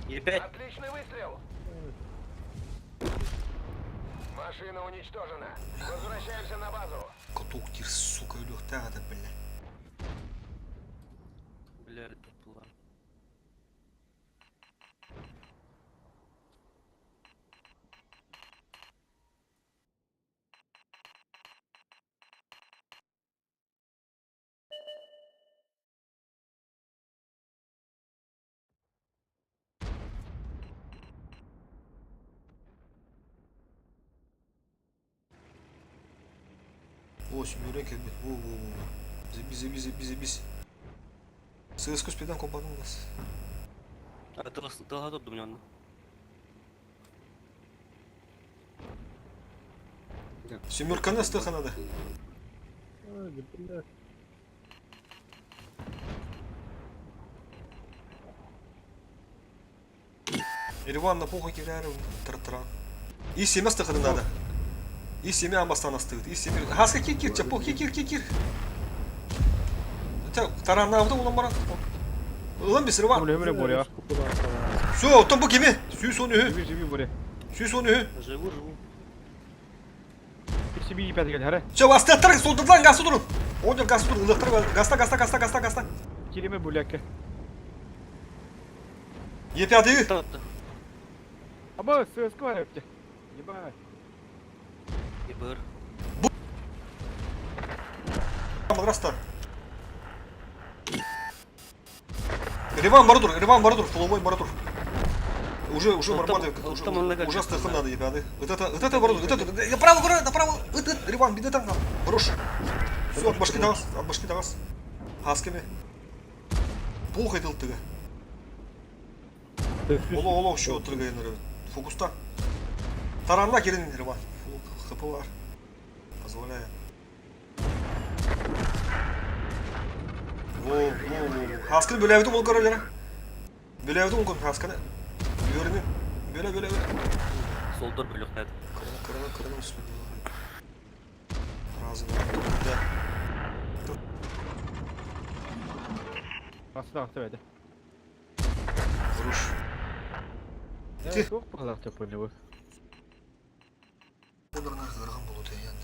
Е5. Отличный выстрел! Машина уничтожена. Возвращаемся на базу. Коток тир, сука, үлөх тағады, бля. Блядь, была. О, сүймерен келмет. О. Зебіз. Сығыз көспеден компанын бас. Тылға тұрды мне. Семерканы стықанады. Ереван на похуй келәрі тыр-тыра. И семя стықаны надо. И семя амастан астығыды. И семя... Хаска кир, чапох, кир. Таранна авды улан баран. Улан бес Ереван. Öyle buraya. Все, оттан бұл кеме. Сүй соны үі. Живи buraya. Сүй соны үі. Живу. Hepsi bir ipet gel hara. Все, астаттар, солдаттан гасы тұрын. Оңден гасы тұрын. Ылықтыр, гаста. Kirime bulyakka. Епяды. Тапты. Aba sığıskı var öpte. Ебать. Ебыр. Раста. Ереван бара тұр, фуловой бара тұр. Уже нормально, уже стыхын надо, ебяды. Вот это бара тұр, направо, Ереван, биде там, брош. Все, от башки тағас. Хаскеме. Пол қайдыл тігі. Оло, шо тұрға енірі. Фокуста. Таранна керен, Ереван. Хп бар. Позволяю. Хасканы бөләвді ол көрілері. Бөләвді ол көрілері, хасканы. Бөлі. Солдор бөлік нәді. Кырына үстінде. Разы бар. Nasıl da verdi? Vuruş. Evet, çok bakalım tepene bu. Bunlarına kırgan buludu yani.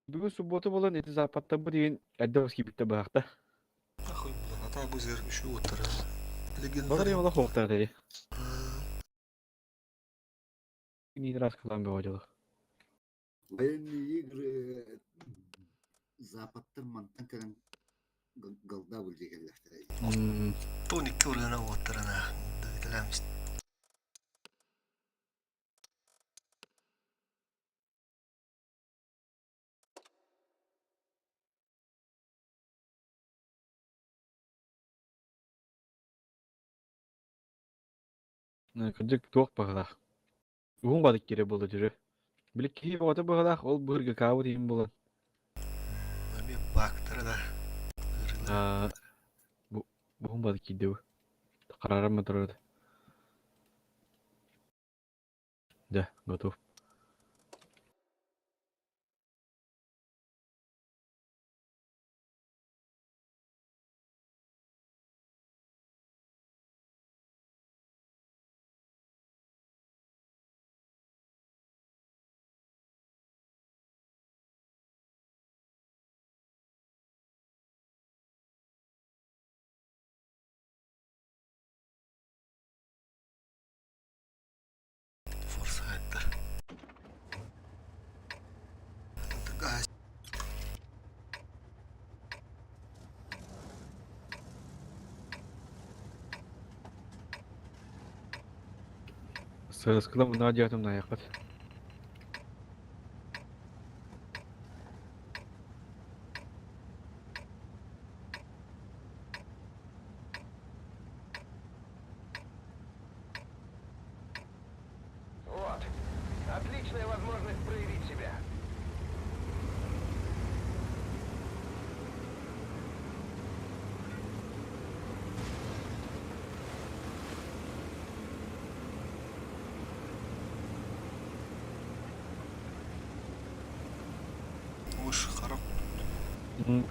Bugün subbotu bolan eti zapatta bu deyin Erdovski bitti bıraktı. Ахуй, блин, а так бы зверь еще утро. Bakar yola korktar dedi. Nidras kalan bir hocalık. Военные игры Западтан мантан кэлэн галда бүлжегеллэхтэр. Тоник көргені отырына. Дөйтілеміз. Kırcık tuğuk bakalak. Uğun badık geri bulu жүрі. Білік кейі оты bakalak ol bırgı kavı дейін болан. Мен бақтыры да. Uğun badık кейді bu. Kararım mı duruyordu? Да, готов. Форсайттар. Газ. Sırıskıla bunu acıyatım da yaklat.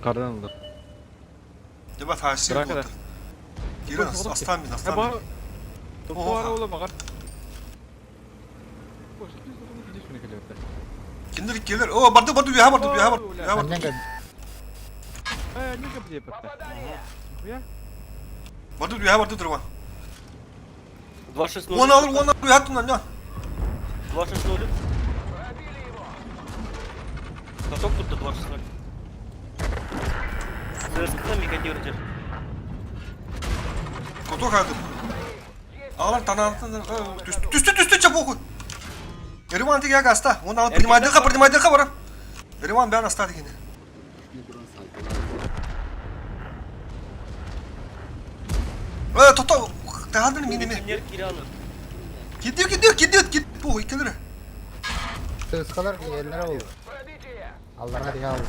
Kardan oldu. Deba tahsil Bırak oldu. kadar. Girin Oğlum, aslan bin Ha aslan bana... bin. Doktor Oha. ara oğlum bakar. Boş, biz de bunu gidiyor şuna geliyor da. Kindirik gelir. Oo bardı bir ha bardı bir ha bardı. Bir ha bardı. Benden gel. Ne kapıya yapar? Ya. Bardı bir ha bardı durma. 2-6-0. Onu alır bir hatından ya. 2-6-0. Каток тут до 2-6-0. ССК механизатор. Kotor kaldı. Ağlar tanağından düştü çabuk. Erivan diye gasta. Onu alıp primayda var. Erivan ben hasta dikine. Ne duran sayfalar. Toto. Tahadın minimi. Инженер Кирянов. Gidiyor. Bu ikileri. Sığıskalar yerlere oldu. Пробитие! Allah'a riya oldu.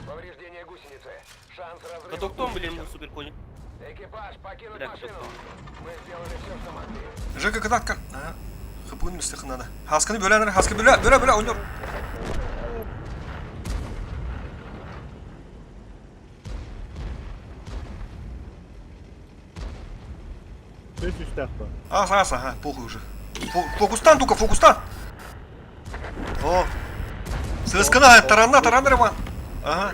Повреждение гусеницы. Шанс разрыва. Катоктон, блин, супер кони. Экипаж, покинуть Бля, машину. кто? Мы сделали все, что могли. Jaka kadar kan. Ha. Kapının üstü kınada. Haskını böyle oynuyor. Beş üç dakika. Аса, ha. Похуй уже. Фокустан только, фокустан. О. Сыскана, таран Роман. Ага.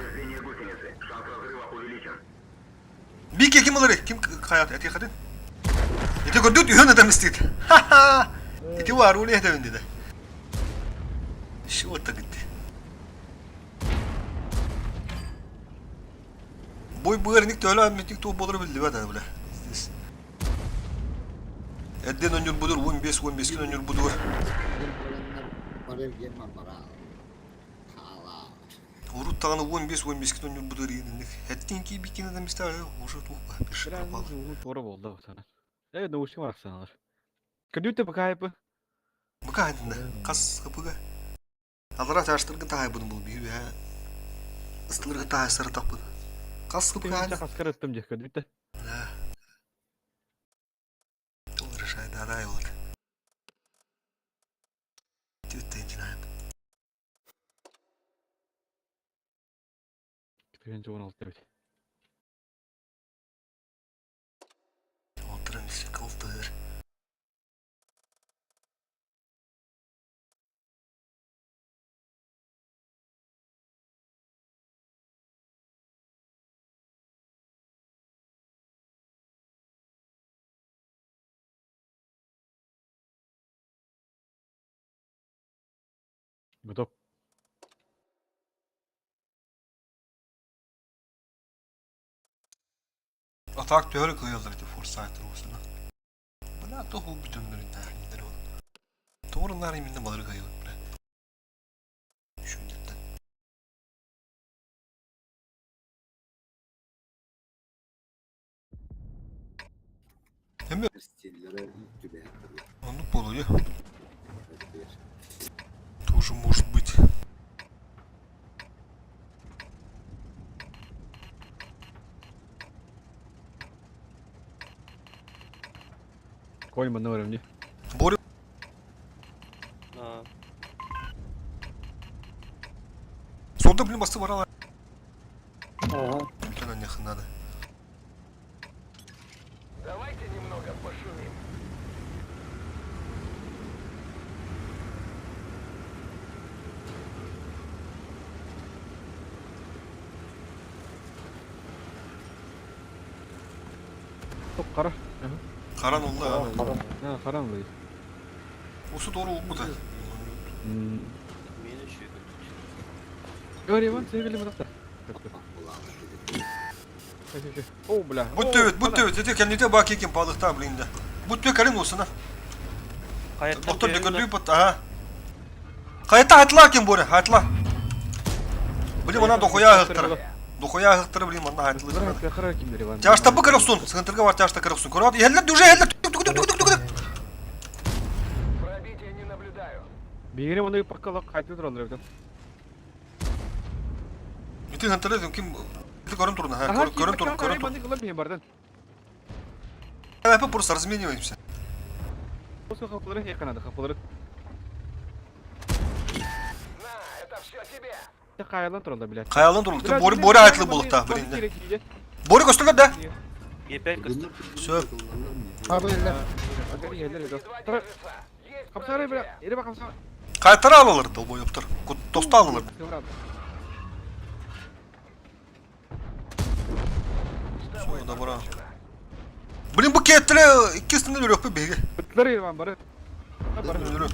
Bir kim alır? Kim hayat eti kadın? Eti gördük yön adam istedi. Ha. Eti var öyle de önde de. Şu orta gitti. Bu örnek öyle anlattık to bolur bildi be de böyle. Edden önür budur 15 gün önür budur. Var gelmem para. Hala. Urut tağını 15 gün önür budur yedik. Ettin ki bir kere de mistar уже тух bir şey Biraz kapalı. uzun tora oldu o sana. Evet ne uçum var sanalar. Kadıyute bakay yapı. Mıka edin kas kapıga. Alara taştırgı tahay bunu bul bir ya. Istılırgı tahay sarı tapı. Kas kapıga Kadıyute hadi. kaskar attım diye kadıyute. Olur şey daha iyi olur. Tütten cinayet. Birinci 16 evet. Oturun işi kaldır. Готов. Atak teori koyuyorlar işte Forsyth ruhsuna. Bana tohu bütünlerin tahminleri ol. Doğrular eminde balığı koyuyorlar bile. Düşündükten. Stillere gibi hatırlıyorum. Onu buluyor. Тоже может быть. Koyma ne önemli. Борю. Solda блин bastı var ala. Ага. Kana ne надо. Давайте немного пошумим. Çok kara. Karan oldu ha. Ha karan oluyor. Osu doğru olmadı. Меня еще Öyle var sevgili Murat'ta. Oh bля. Будь evet. Dedi kendine bak kim balıkta blinde. Будь karın olsun ha. Hayattan Doktor görevinde- gördüğü pat aha. Hayata atla kim bu ne? Atla. Блин bana dokuya hıktır. Dokuya hıktır blin bana hayatlı. Kara kara kimleri var? Çarşta bu kırıksın. Sıkıntırga var çarşta kırıksın. Korat yeller düже yeller. Tuk. Пробития не наблюдаю. Bir onu pakalak kayıtlı duralım evden. Bütün hıntırı kim? Bir karın turuna ha. Karın tur. Bandi kılamıyor bardan. Я просто размениваемся. O kapıları yakanadı kapıları. На, это все тебе. De kayalan turalda bilet. Kayalan duruldu. Bori aytlı bulukta birinde. Bori gösterler de. Yeper kıstı. Söp. Abi eller. Agari yerler edo. Едва держится. Есть Kapsana bile. Eri bakalım sana. Kayıtları alılır da bu yaptır. Dosta alınır. Kıvran. Şurada bura. Bilin bu kettle ikisinde de yok be bege. Bıtları eri van barı. Yürü.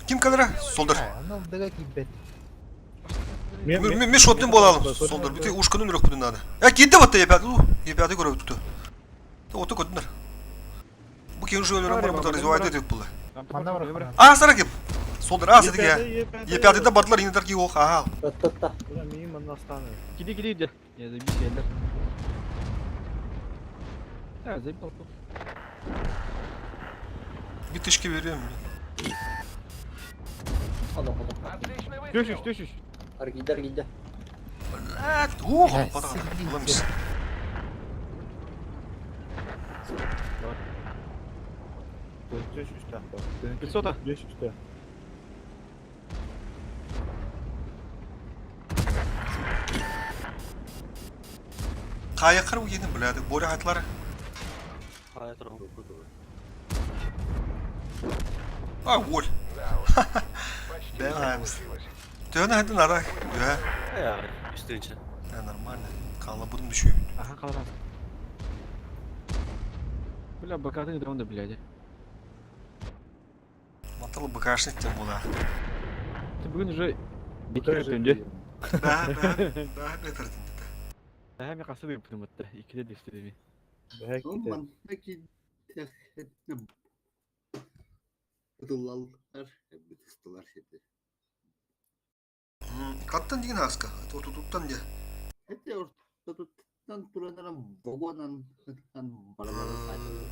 Kim kalır ha? Soldur. Ne oldu da gibi. Men şotun bolalım. Soldur. Bütün uşkunun yok bunun adı. Ya gitti battı yapadi. Yapadi görev tuttu. Otu kodunlar. Bu keyin şu ölürüm bunu da rivayet edip bular. Manda var. Ah sana kim? Soldur ah sedik ya. Yapadi de batlar yine der ki yok. Aha. Ulan miyim ben hastane. Gidi gidi. Ya da bir şeyler. Ya zeyim top. Bir tışki veriyorum. отличный выстрел. Düşüş düşüş. Gider. Bana. Ulan biz. Düş üstte. Bir soda. Düş üstte. Kaya kır bu yedim biladi. Bori hayatları. Hayat ruhu. Ah gol. Ben hayatımız. Döne hadi nara. Ya. Ya üstün için. Ya normal. Kala bunun düşüyor. Aha kalan. Bile bakardın da onu da bileydi. Matalı bakarsın ettim buna. Bugün уже bir kere önce. Daha beter. Hem yakası da yaptım hatta. İkide de istediğimi. Belki de. Aman peki ettim. Kıdıllar hep kıstılar şimdi. Kattan değil haska. Tututtan diye. Hep de ortadan duranların vagonan paraları sayılır.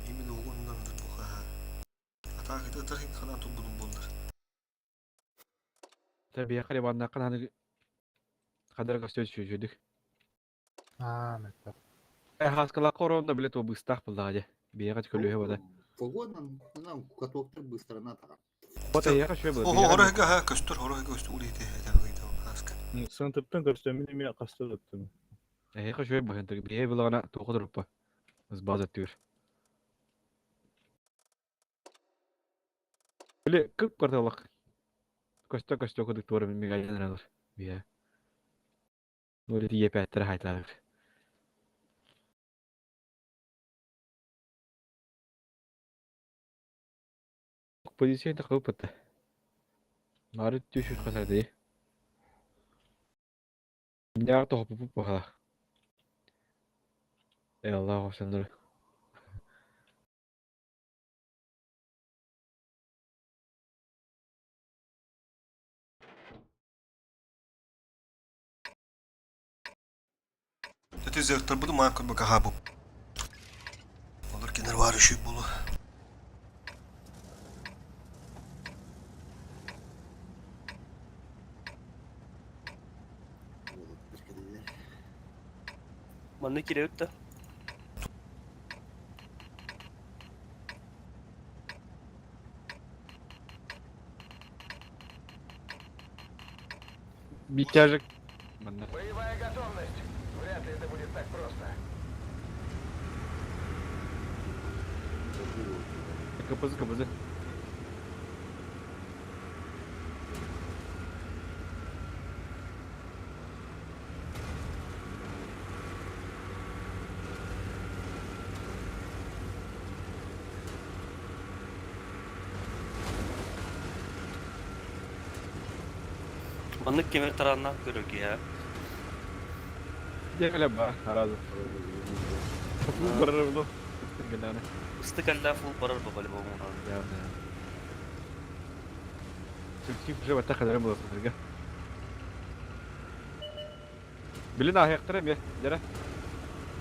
Yemin oğlundandır bu ha. Hata kita terhik kalan tut bunun bunlar. Tabii yakar bana kan hani kadar gösteriyor çocuk. Ha, mektup. Haskala koronda bile to bıstak buldu hadi. Bir yere çıkıyor havada. Vagonan катоктар быстро натара. O da yaka şöyle buldu. Oraya ha köstür. Oraya köstür. Uluydu. Haska. Sınıftan göstermeni mi kastı tuttum. Yaka şöyle bakın. Bir ev bulana toku durup. Az bazı atıyor. Böyle 40 kartalık. Köste okuduk doğru bir gayeden alır. Bir ya. Böyle diye pettere haytalık. Pozisyon da kapattı. Narı düşüş kadar değil. Ne artık hopup bakalım. Ey Allah hoşlanır. Öte zırhtır budu makul baka ha bu. Olur kenar var şu bulu. Bana kire öttü. Bir kere bana. Боевая готовность. Вряд ли это будет так просто. Kapızı. Bana kemer tarafından görür ya. Gel bak herhalde. Bu kararı bu. Gelen. Istıkalla full parar babalı bu ona. Ya. Çünkü bir şey var kadar bu da. Bilin ayakları mı? Yere.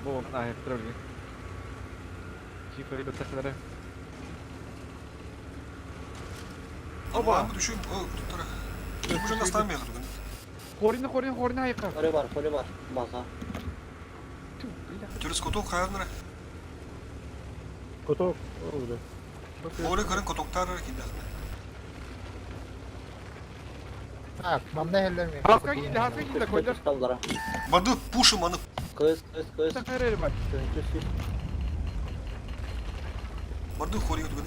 Bu onun ayakları mı? Çiftleri batakları. Ama bu düşün. O tutara. Bu nasıl tam yakır bugün? Korina ayaklar. Kore var. Baka. Türüs kotok kayarlara. Kotok. Orada. Oraya karın kotoktar ki de. Так, мамда хеллер мен. Haska gitti koylar. Tutallara. Маны пуши, маны. Kız. Sakar var. Döngüsü. Марды хори өтгөн.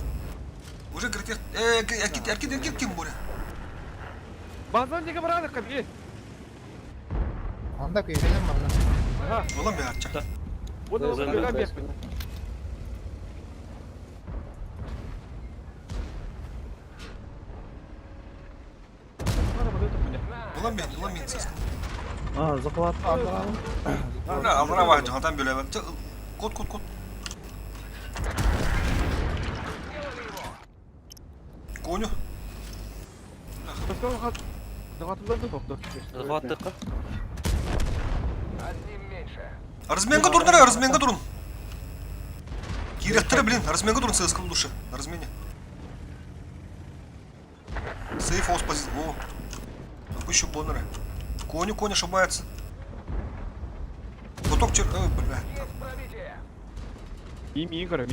Уже грекер. Эркет ким бура? Bazen diye bıraktık kadar. Анда көйреген мамда. Ha. Улам бе атча. Bu da Özel güzel bir Kız. yapı. Улам мен сыз. А, захват. Алдыра бар, жаңадан бөле бар. Код. Коню. Dağıtıldı toplu. Захваттыққа. Одним меньше. Разменға тұрдыр, разменға тұрын. Киреттірі білін, разменға тұрын сыз қылы душы. Размене. Сейф оус позиция. О. Еще боннеры. Коню ошибается. Поток Ой, бля. Есть пробитие. İyi kırı.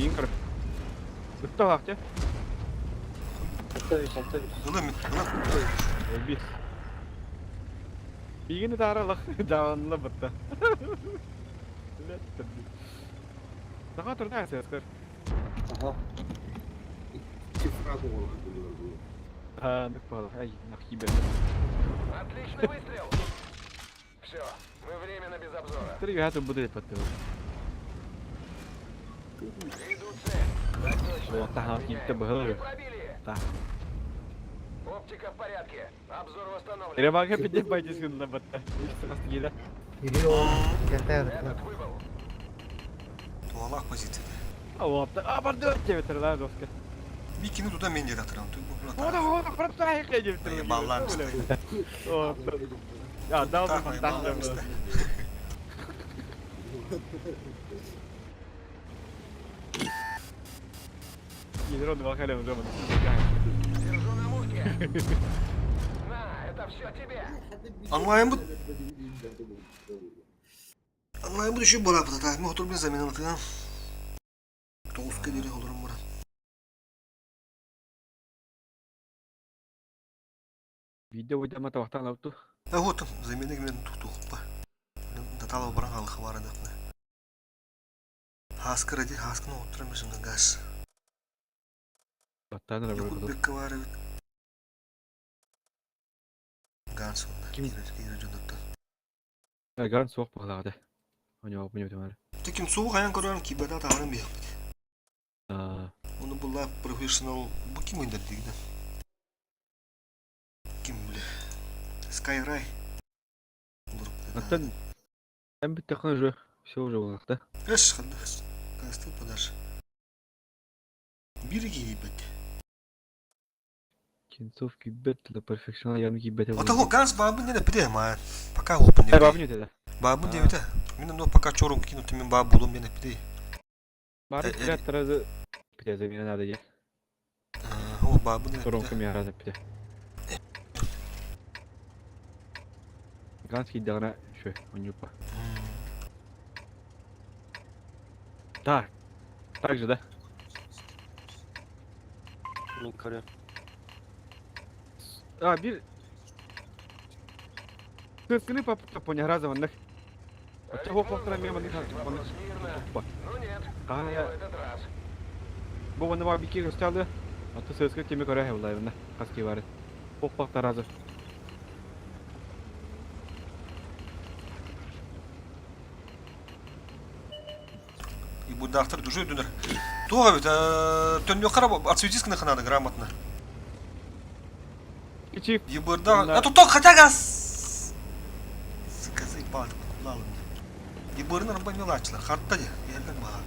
Üstte baktı. Otobüs. Ылым. Bir. Bilgini de aralık. Devamlı bitti. Daha turda ya ses kır. Aha. Цифра olan biliyor bu. Ha, ne pahalı. Ay, nakibe. Отличный выстрел. Все, мы временно без обзора. Три я тут буду yapatı. Идут цель. Так точно. O daha gitti bahar. Не пробили. Ta. Оптика в порядке. Обзор восстановлен. Ere bak hep de baycısın da bitti. İşte nasıl gele. Yürüyor oğlum. Yeter. Этот выбыл. Туалақ позицияда. O hafta. Aa var 4 gebetir lan dostlar. Микини туда мен де атырам. O da fırtına ayıkla gebetir. Ballan O. Ya daha Так, bir баллан fantastik. бізді. Gider onu bakalım o zaman. Держу на мушке. На, это все тебе. Аңлайын бұд. Аңлайын бұд үші бола бұд. Мен отыр мен замен анатыған. 9 кедері олырым бұра. Video uydama tavaktan alıptı. Вот, замены мен тухпа. Татала баран алхы бар адақны. Хаскыр әде, хаскыны отырам жыңға газ. Battanır abi. Якут беккі бар өт. Ган сонда. Ким? Кейді жөндікті. Garın soğuk bağladı. Onu yapıp bunu bitemeli. Текім суық аян көрген кейбірді атағырын бейік. Оны бұлла профессионал бұл кім өндер дегді. Кім біле. Скайрай. Hatta ben bir takın уже все уже olakta. Эш, қанды. Касты подаш. Бириге ебет. Кинцов кибет для перфекционал yarım kibete. Отаго ганс бабын не напиде, ма. Пока опын Hayır не. abi ne dedi? Бабын девите. Мен но пока чорун кинути мен бабы болом мен напиде. Bari biraz tarazı pide zemine nerede diye. О, бабы не. Sorun kim yarar pide. Gans gidene şu onu yapma. Так. Так же, да? Мен көрем. Bir Сысканы попытка поня раза ванных. Чего повтора мимо них ванных. Ну нет, Кага в я этот раз. bu vanda var bir kere gösterdi. Hatta sözkü kimi göre hevlay vanda. Kaski var. Повтора раза. И будет автор дуже дунер. Туга бит, төннө карап отсветисканы ханады грамотно. İçi Ебырда. А тут хотя газ. Сказай падык кулалым. Ебырны рабай мелачлар. Хартта де. Елден бага.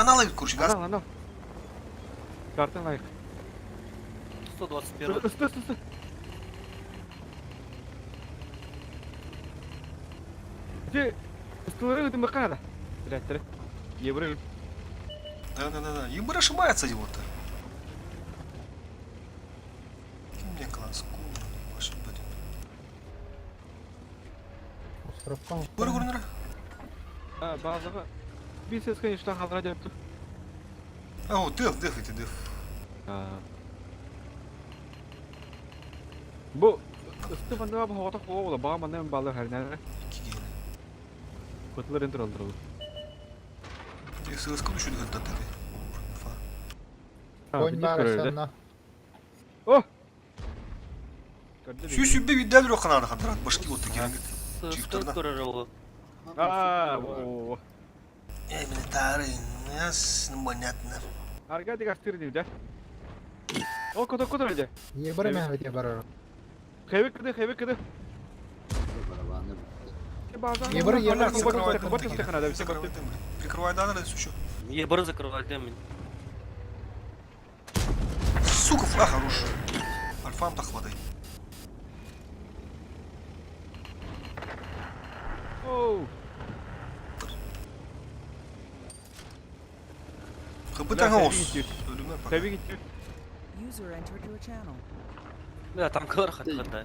Аналайт курши газ. Anal. Kartın layık. 121. Isты. Де ыстылары өтім баққан ада. Тірәттірі. Ебірі. Да. Ебыр ошибается его-то. Ким мне класс? Ошибать. Островқа. Көрінер. Bazıға bir ses kayıştan haldıra yaptı. О, деф. Bu ıstı bana bu havada kova ola. Bağ bana mı bağlı her nere? İki gene. Kutular enter aldır olur. Sığızkı düşürdü gırttan tabi. Koyun bağırışlarına. Oh! Süsü bir del yok kanada kadar. Başka otu gene. Sıskı görür o. Aa, o. Emine tarih. Yas, непонятно. Arka dik astır diyor da. O kutu önce. Yebir Mehmet yaparır. Kıyık kıdı. Barabanı Bazen Yebir yebir Прикрывай надо, сущу. Ебар закрывать, да, мен. Сука, флаг хорош. Альфам так хватай. Оу. Хыбытан olsun. Ölümden bak. Tabii gitti. User entered your channel. Да, там кылар хатта.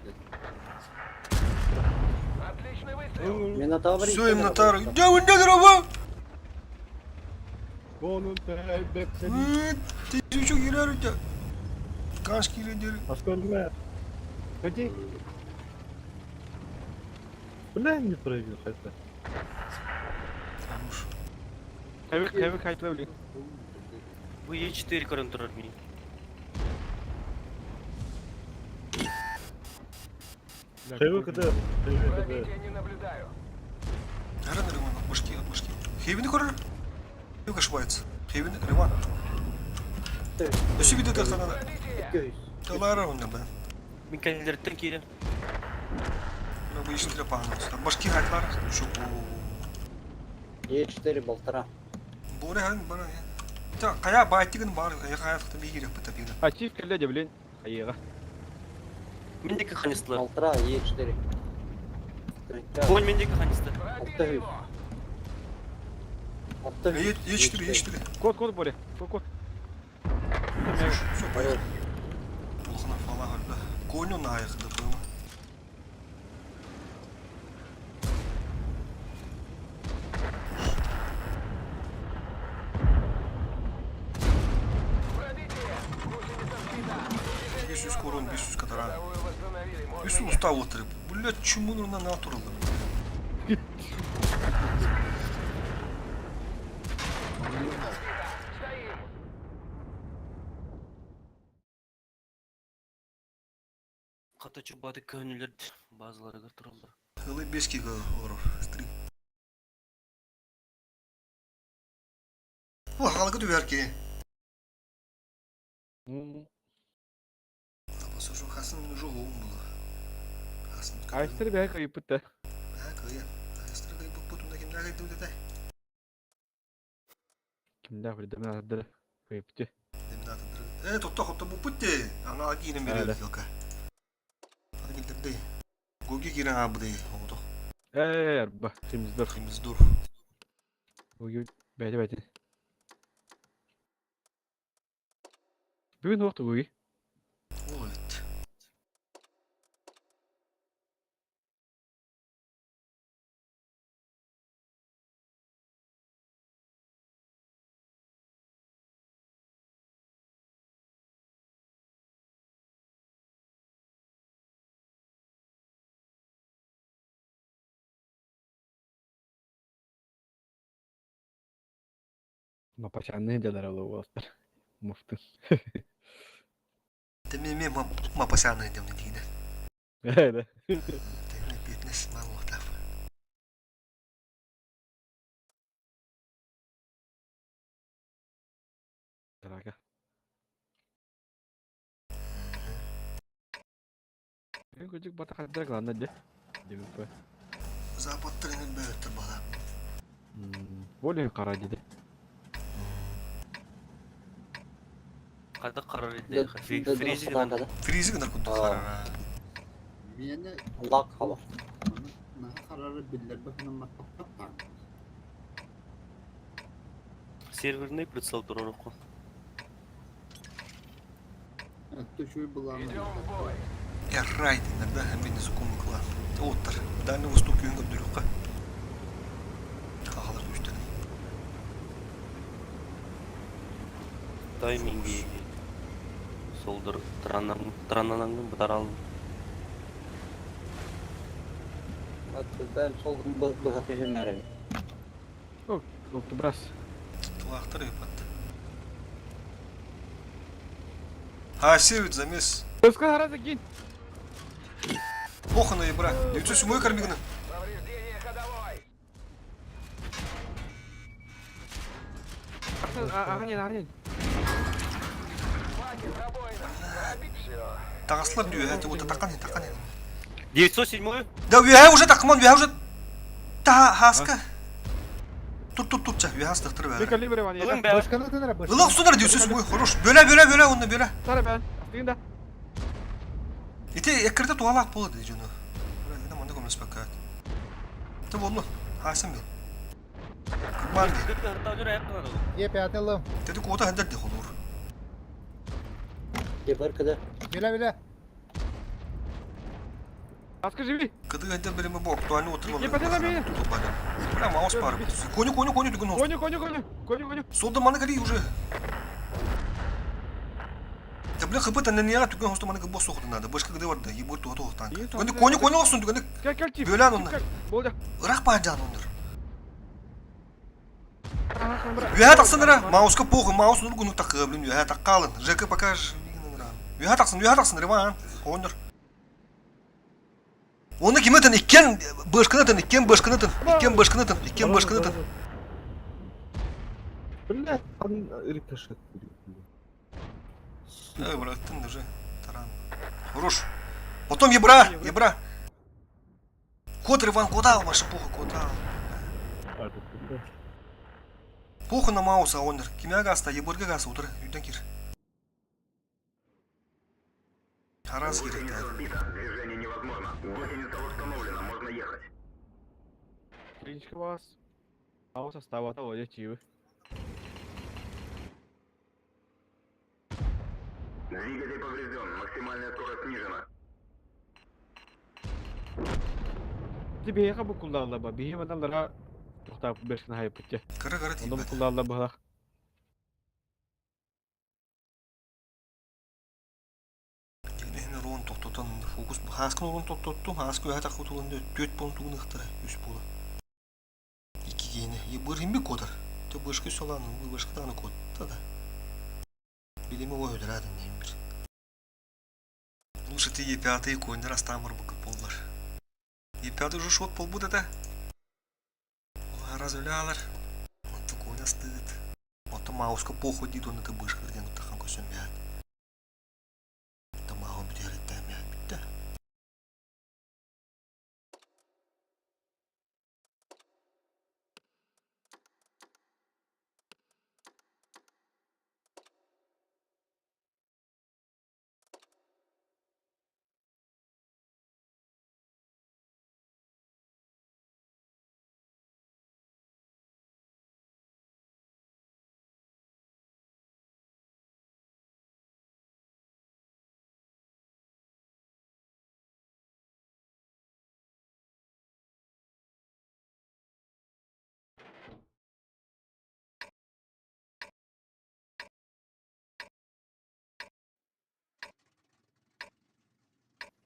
Отличный выстрел. Минотавр. Все, им натар. Да, вы не дрова. Onun tebep Ты что, гирару тебя? Каншки лидеры. Askerler. Hadi. Bu ne mi proje hatta? Хорош. Tabii kayıtlı öyle. Bu E4 көрініп тұрар мен. Çevik de. Пробития не наблюдаю. Гарен Риван, от башки. Хейвен корр. Юга швайц. Хейвен Риван. Өсі биді тақсан ана. Пробитие. Талайра онда ben. Мен кәлелерден кейлі. Ну, bu işlere pahalı. Başki hayatlar. Şu bu. Е4 болтара. Bu ne hani bana ya. Ta kaya baytiğin var. Hayatı bir girip tabii. Açık kelle de bilin. Hayığa. Мендекі қанистылар. Болтара Е4. Бұл мендекі қанисты. Пробили его. Е4. Kod böyle. Kod. Все, поехали. Охна фала halde. Konyu nayıklı bu. Пробитие. Гусеница сбита. 500 korun, 500 kadar ha. Ходовую восстановили. Можно 500 usta oturup. Блядь, чему нужно на туралım? стоим. Қата чубады көнілер базылары кір тұралдар. Hılı 5 giga olur. Stream. Bu halkı düver ki. Ama şu Hasan жоғу было. Hasan. Açtır bir kayıp bitti. Ha kaya. Hasan kayıp putunda kim ne kayıp dedi. Kimde var demin adı kayıp bitti. Demin adı. Totta bu putti. Ana agi yine veriyor yılka. Hadi gittim de. Gogi giren abi de. Oldu. Bak şimdi dur. Kırmızı dur. Bugün bekle. Bugün ne oldu bugün? Evet. Ma paçanne dediler oğlum bu hafta. Muftun. Demin ma pasarna edem ne diyene. Evet. Demin bitnes mal muhtaf. Harika. Ben küçük batak hatta kalan aja. Demin bu. Zapatlarının böyle bana. Boleh kara dedi. Қада қарар еді. Фрези деген. Frizi kadar kundu karar. Meni Лак хала. Nah kararı bildir bakın mataptan. Серверный прицел тұрар оқы. Төшөй буламын. Идем в бой. Ya right inda hemen sukumluklar. Otur. Dani ustuk yöngü dürüka. Kahlar düştü. Тайминги. Солдыр траннанаңдың бұтар алдым. Ben sol bırakacağım nereye? Oldu biraz. Туақтар епат. Хасивит замес. Özkan arada gin. Похуй ебра. 907 кармигна. Повреждение ходовой. Арнин. Хватит пробоина. Пробить все. Тағасылар дүйе, әті өті таққан. 907-ю? Да, үйе уже тақман, үйе уже. Та, хаска. Тут, ча, үйе хас тақтыр Bir бәрі. kalibre var ya.Ilın be. Башканы тыныр, башканы. Илық сұнар 907, хорош. Бөле, онны бөле. Sarı ben. Aslında. Ите, екірді туалақ болады, жөні. Бұрайда, мұнда көмес бәкәт. Ты болны, хасым бен. Кырман бен. Gırtı hırta ödür ayak kıladı. Еп ятылым. Деді кота хәндер де қолуыр. Yapar kadar. Беле. Askı живи. Кыды хәндер береме бұл, актуальны отырып алыр. Епәтелі бейін. Бля, маус барып. Коню, түгін ол. Коню. Солда маны кәлей уже. Да, бля, хыпыт әннеға түгін хоста маны бос соқты надо. Башқа кыды барды, ебір туға тоқтан. Коню олсын түгін. Gel tip. Бөлән онны. Болды. Ырақ баджан ондар. Үйә тақсындыра. Мауска похуй, маус нұр күнік тақы, блин, үйә таққалын. ЖК покаж. Үйә тақсын, реман. Ондар. Оны кеметін иккен башқынытын. Бля, он рикошет. Браттын уже. Таран. Хорош. Потом ебра. Кот Риван, куда ваша похуй, куда? Похуй на мауса, ондар. Кимя гаста, ебырга гаста, утыр. Үйден кир. Харас керек, да. Движение невозможно. Гусеница установлена, можно ехать. Клиничка вас. А вот состава того летивы. Двигатель поврежден, максимальная скорость снижена. Тебе яка bu kullanıla bak. Bihim adamlara muhtar bu beşkine hayıp bitti. Кара Onda bu тибет. kullanıla bak. Ені рон тоқтотан фокус. Хаскын рон тоқтотту. Хаскы үйә тақы тұлында 4 пон туғын ұқтыры. 3 полы. 2 кейіні. Ебір химбі кодар. Те бышқы соланы, бышқы даны код. Тада. Билеме ой өдірадын дейм бір. Лучше ты Е5 койны растамыр бұқы полдар. Е5 уже шот пол буде да? Разулялар. Он такой не стыд. Вот мауска походит, он это бышка, где он тахан көсен бәд. Это мау бідері тәмән бітті.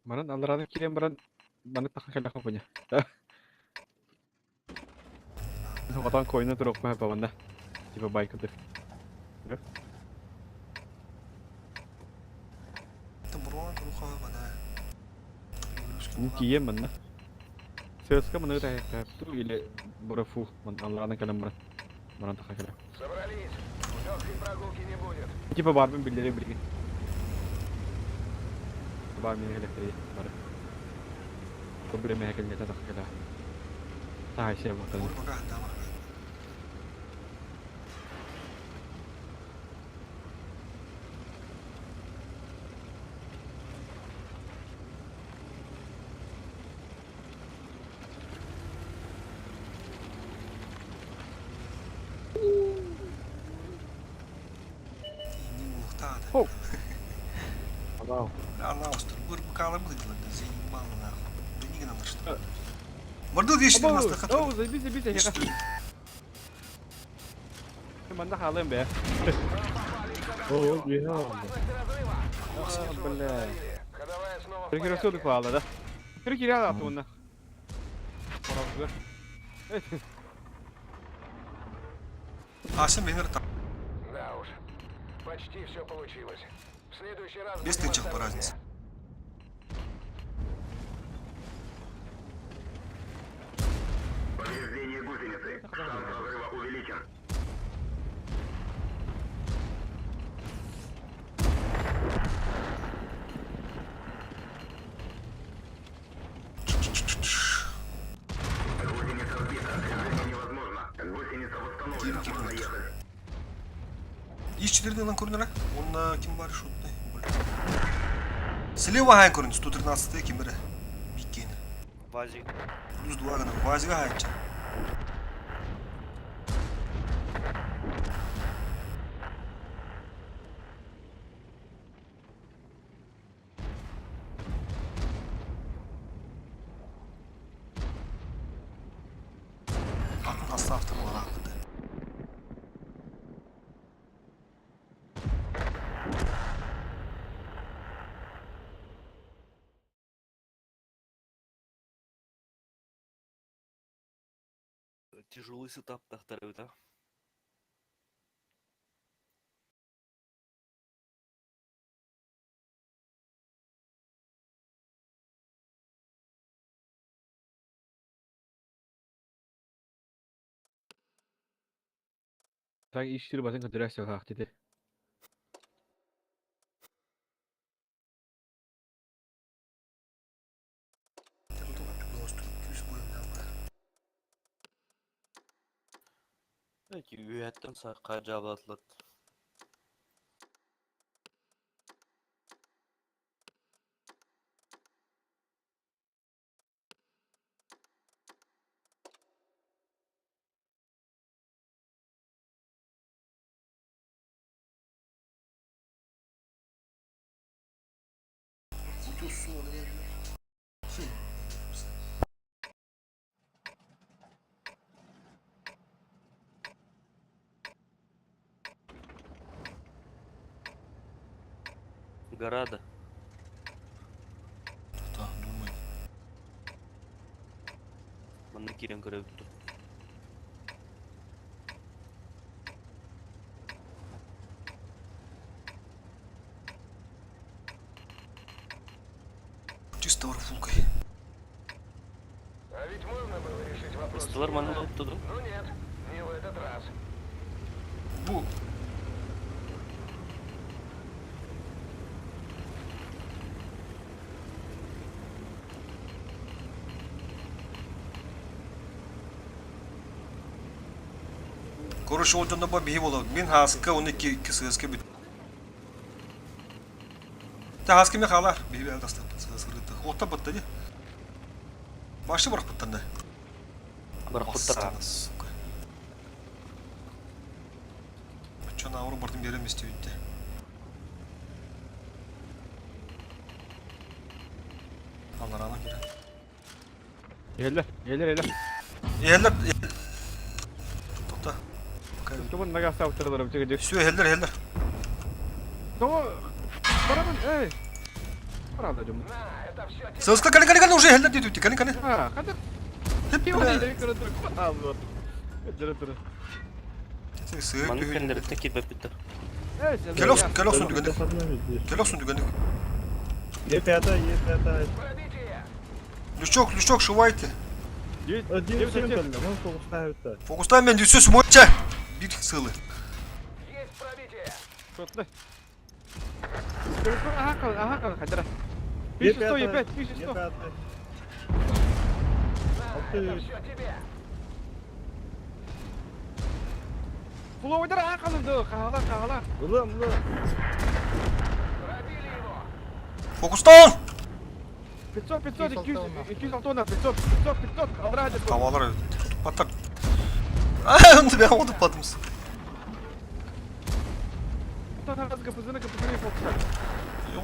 Maran alırada kiren baran bana takın kelak punya. Katan koyunu turuk mah bawanda. Tiba baik itu. Это буран руха бана. Ini kiye mana? Sesuatu mana dah tu ile berafu man alırada kalam baran. Baran takın kelak. Собрались. Легкой прогулки не будет. Tiba barbun bildiri bilgi. Barbun elektrik baran. Problem yang akan datang kelak. Tak saya bakal. Орбага, дама. Oh. Wow. Она остр, быкала быдла, да заебала нахуй. Да не надо что. Мордыл вещи на нас Oh, нахуй. bisa ya kan. Mana halem be. Oh, iya. Бля. Ходовая снова в Перекрестил порядке. квала, да? Перекирял атуна. Güzel. Evet. Асим бенер там. Да уж. Почти все получилось. В следующий раз Без будем тычек по осторожнее. разнице. Повреждение гусеницы. Шанс разрыва увеличен. Гусеница сбита. Движение невозможно. Гусеница восстановлена. Можно ехать. Иш 4 lan көрінер. Онна ким бар шутты? Слева хайн көрін, 113 ким бірі. Биккені. Вазик. Плюс 2 гана. Вазиға хайынча. Атын аса автомобиль ақыды. Тяжелый сетап тахтары да. Так işleri basın kadar hak dedi. Belki üyetten sarka cevaplatlat. Гарада. Да, думаю. Bana kiren görev tuttu. Чисто варфулкой. А ведь можно было решить вопрос. Столар bana da tuttu. Ну нет, не в этот раз. Bu Короче, вот он на бабе его, мен хаска, он iki сыска бит. Та хаска мен халар, бебе алдастан сырыты. Отта бытты де. Башы барып быттанда. Бархуттар. Сука. Чона ауыр бардым беремес дейді. Алар ана келе. Yerler. Eller. Toqta. Çoban ne gasa uçurlarım çıkacak. Все, eller. Ama paranın Para da diyorum. На, это все тебе. Сыска, кали, уже eller dedi. Kali. Ha, kadar. Hep Bir onu böyle. ileri kırıldı. Allah. Dur. Sığır Bana düğün. kendileri tekil bitti. Evet. Келокsun düğünü. Келокsun düğünü. Е5, Пробитие. Лючок, шивайте. Один симпельно, мы получаем. Fokustan ben düşüyorsun boyunca. Bir sığılı. Есть пробитие. Tuttu. Aha kal. Hadi. Bir şu stoy yapet. Bir şu stoy. На, Алтı. это все тебе. Kulağı oynar aha kalındı. Kahla. Ulan. Пробили его. Fokustan. 500, 200 tona, 500. Kaldır hadi. Havalar patak. Ay onu ben oldu patımız. Tut hadi kapısını fokuslar.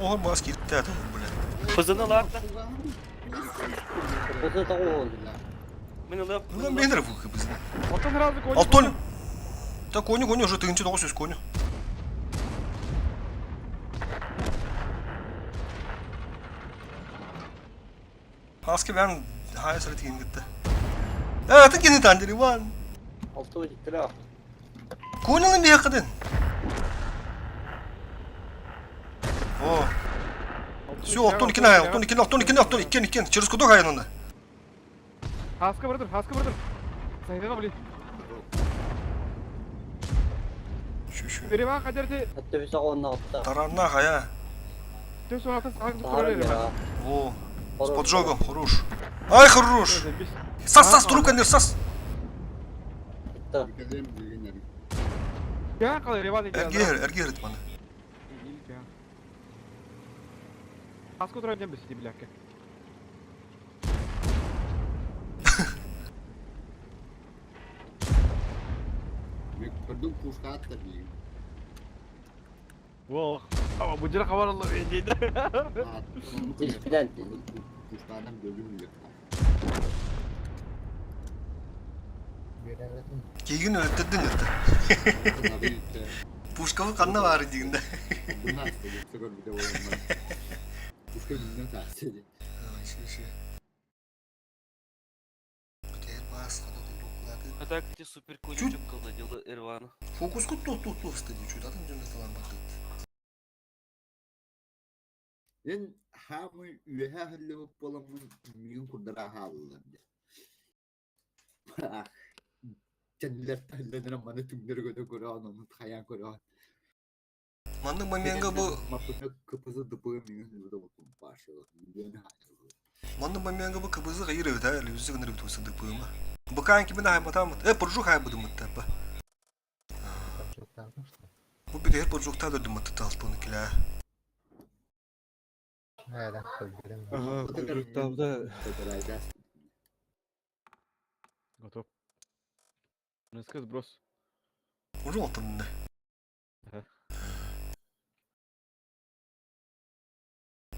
Oğlum maske gitti hadi böyle. Kızını lan. Осы того, Beni lan. Ulan ben de bu kız. Алтон разы конь. Алтон. Да коню уже тыгынчы 900 коню. Haske ben hayal sarı tigin gitti. Atın kendi tandiri van. Altı o gitti la. Konunun bir hakikaten. О. Все, оттон иккен ай, оттон иккен. Через кудок ай онда. Хаска бардыр, хаска бардыр. Сайгаға білейін. Şu. Ереван қадерде Hatta bir sağ attı. Таранна хая. төс оңаты сағын Tarım тұрар ya. О. С поджогом, хорош. Ай, хорош. Сас, трубка не сас. Gitti. Ülkelerin bilgileri. Ya қалай Ереван екен. Эргер это бана. Хаска тұрар дем бісі біляkke. Gördüm kuşka attı bilgi. Wow. Ama bu cira kavar Allah bence de. Hiçbirden. Kuşkadan bölüm yok. Göremedim. Кейгин өлтөдүн өттү. Bunları yüklü. Пушкамы канна баары дегенде. Bunlar istedi. Sıkır bir de oyunlar. Kuşka bilmiyorum tersi edin. Так ти супер конючок колодила Ирвана. Фокус кут тут стади чуть adam cümle falan baktı. Ben hamı üyehe hallemek bolamın milyon kurdara hallendi. Kendiler talledene bana tümleri göde koran onu kayan koran. Mandık momenga bu Mapına kapısı dıpığı milyon burada bakın başladı. Milyon hallendi. Mandık momenga bu kıbızı hayır evet hayır yüzü gönderip bir tosadık bu ama. Bu kanki bana hayır batamı. Porjuk hayır budu mutta ba. Çok kalmış da. Bu bir de porjukta da dumut talpını kila. Öyle koyuyorum. Ага, Kudurtavda. Готов. Несколько сброс. Уже отынды. Ага.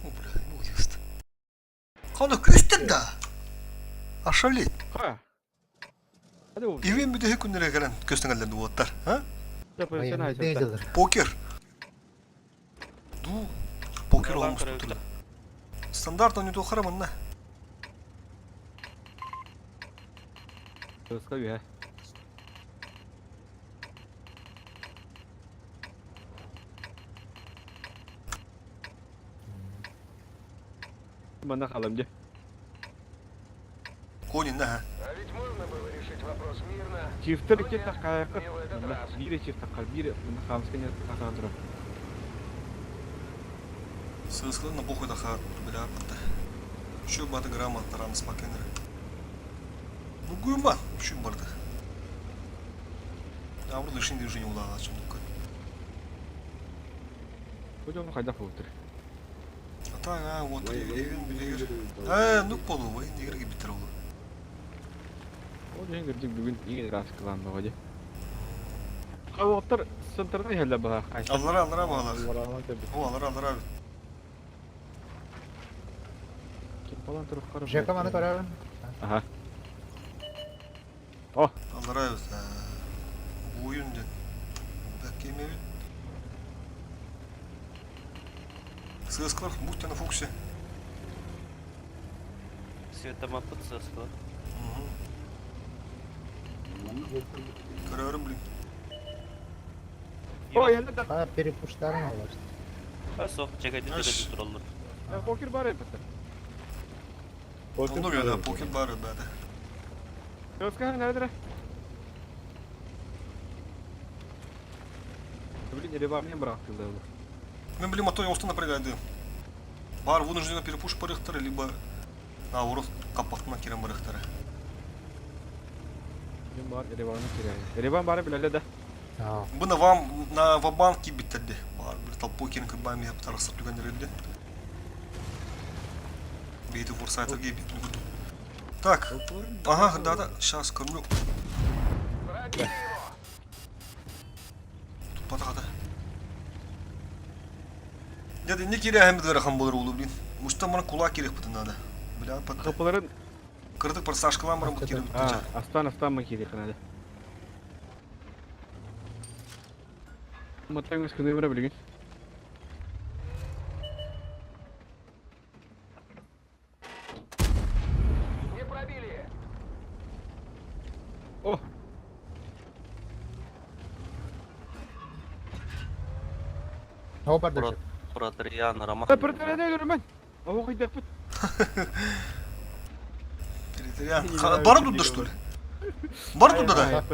О, бля, ну есть. Kanka küstür da. Aşalet. Ха. Hadi oğlum. Evin bir de hep günlere gelen köstengellerdi bu otlar. Ha? Yapın sen Hayır, ayçın. değildir. Poker. Du. Poker Yalan olmuş kırıkta. tutuldu. Standart oynuyordu o karaman ne? Kıska bir he. Bana kalım diye. Konin ne ha? А ведь можно было решить вопрос мирно. Çiftler iki takaya Не в этот раз. biri çift takar, biri hamskene takar durur. Сыскал на похуй даха бля патта. Şu batı gram attıran spakenere. Ну гуйма, şu bardı. Ya burada işin движение ulağa açım dukka. Hocam kayda fıktır. Ata ha, вот Vay vay. evin bilir. Nuk polu vay, nigir gibi bitir oldu. O da girdik bugün iyi rast kılandı hoca. Kavuklar sıntırda helle baha. Allara bağlar. Allah tabii. O allara abi. Kim falan taraf karım. Jaka bana koyarım. Aha. Oh. Allara evet. Bu oyunda. Bakayım evi. Сыскал, будьте на фокусе. Светомапыт сыскала. Kararım bileyim. O yerine de. Bana biri kuşlarım olur. Ha sok ceketi Aş. duralım. Pokер бар yapıtır. Onu göre poker bari bade. Özkan neredir? Блин, или вам не брал когда было. Мен білем, ато оста напрягайды. Бар вынужденно перепуш барықтары, либо наоборот капақтына керен барықтары. Benim var, Erivan'ı kirayı. Erivan bari bile de. Aa, Бұны вам на вабанк киіп біттерді. Бар бір талпой керін кірбайым еп тарасып түгендер еді. Бейті форсайтер киіп бітін күді. Так, ага, да, сейчас кормлю. Пробили его. Тут патағада. Деді, не кере әмідлері хан болыр олу білін. Мұшта мұны кулак керек бұтын ады. Біля, патты. Kapıların... Кырдық бір сашқылан бұрын бұт керіп Ha, бітті. astan mı kirayı kanadı? Mutlan üskünü vurabilir. Не пробили. O barda. Proteriyan aramak. Pırtara ne görüm ben? O kıydak bit. Piriteriyan. Bara tutdu işte. Bara tutdu da.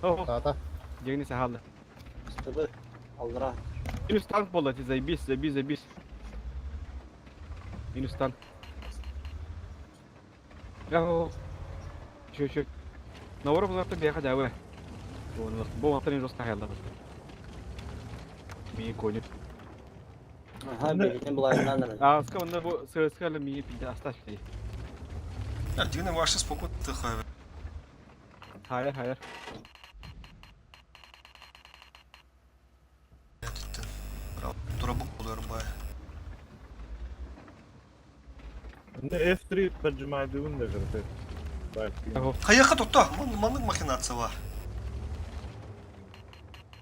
Oh, Dağda. yeni sahalı. Tabii. Aldıra. Minus tank bolla tizay biz. Minus tank. Ya. Şu. Навора буларты бияка жабы. Bu вақтан жос каялда. Ми кони. Aha birinin bulayından da. А скаванда bu сырскалы ми пиде асташ кей. Ya dine vaşı spokot tıkay. Hayır. Ya tuttum. Bravo. Durabuk oluyorum baya. F3 поджимаю да грати. Так. Kayaka tuttu. Manlık makinatsı var.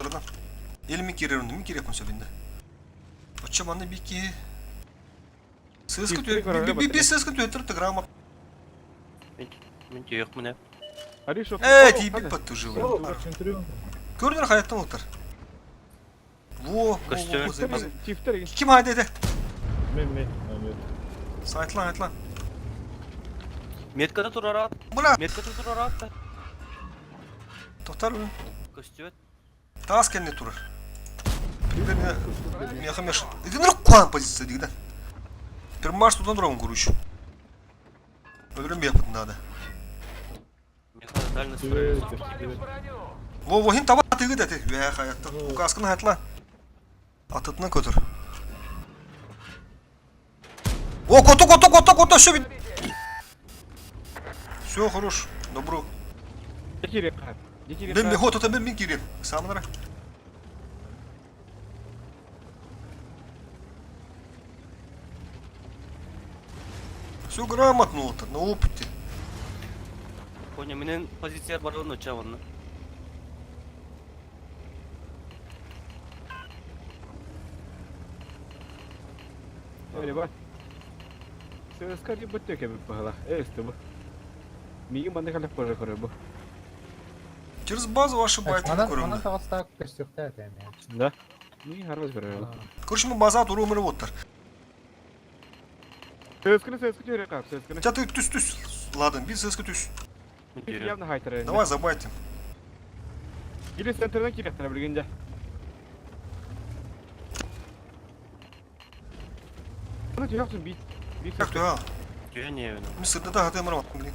Buradan. Elimi kirerundu. Mi kirepun söbinde. Açça bana bir ki. Sızkı tüy. Bir sızkı tüy. Tırtı grama. Мен yok mu ne? Hadi şu. Типик подтужил. Центрюн. Gördün hayattan otur. Во. Костюм. Çiftler. Kim haydi ede? Мен. Saytlan. Меткада турар at. Bırak. Меткада турар at. Tohtar mı? Костюм. Таас kendine durur. Birbirine yakın yaş. Dedi ne kuan pozisyonu dedi. Bir marş tutan duramam kuruş. Öbürün bir yapıdın daha da. Механа дальность строится. Во hin tava atığı dedi. Ya hayatta. Bu kaskını hayatla. Atıtına götür. О, кота, все бит. Все, хорош. Добро. Дикирек. Ben bir hotota ben gireyim. Samlara. Все грамотно отыр, на опыте. Понял, менен позиция бар оны чаванны. Öyle bak. Sırskali bu teke bir pahala. İşte bu. Migi bende kalep para bu. Через базу ваши байты Mana көрөм. tağısta köstükte edeyim ya. Да. Migi harvaz para. Короче, мы база туру умыр отыр. Sırskali yere kap sırskali. Тебя ты түс. Ладно, bir сыска түс. Явно хайтер. Давай забайтим. Gidin center'dan kirektene bilgince. Bunu diyorsun bir Как ты, а? Я не вижу. Мистер, да, ты мрак, блин.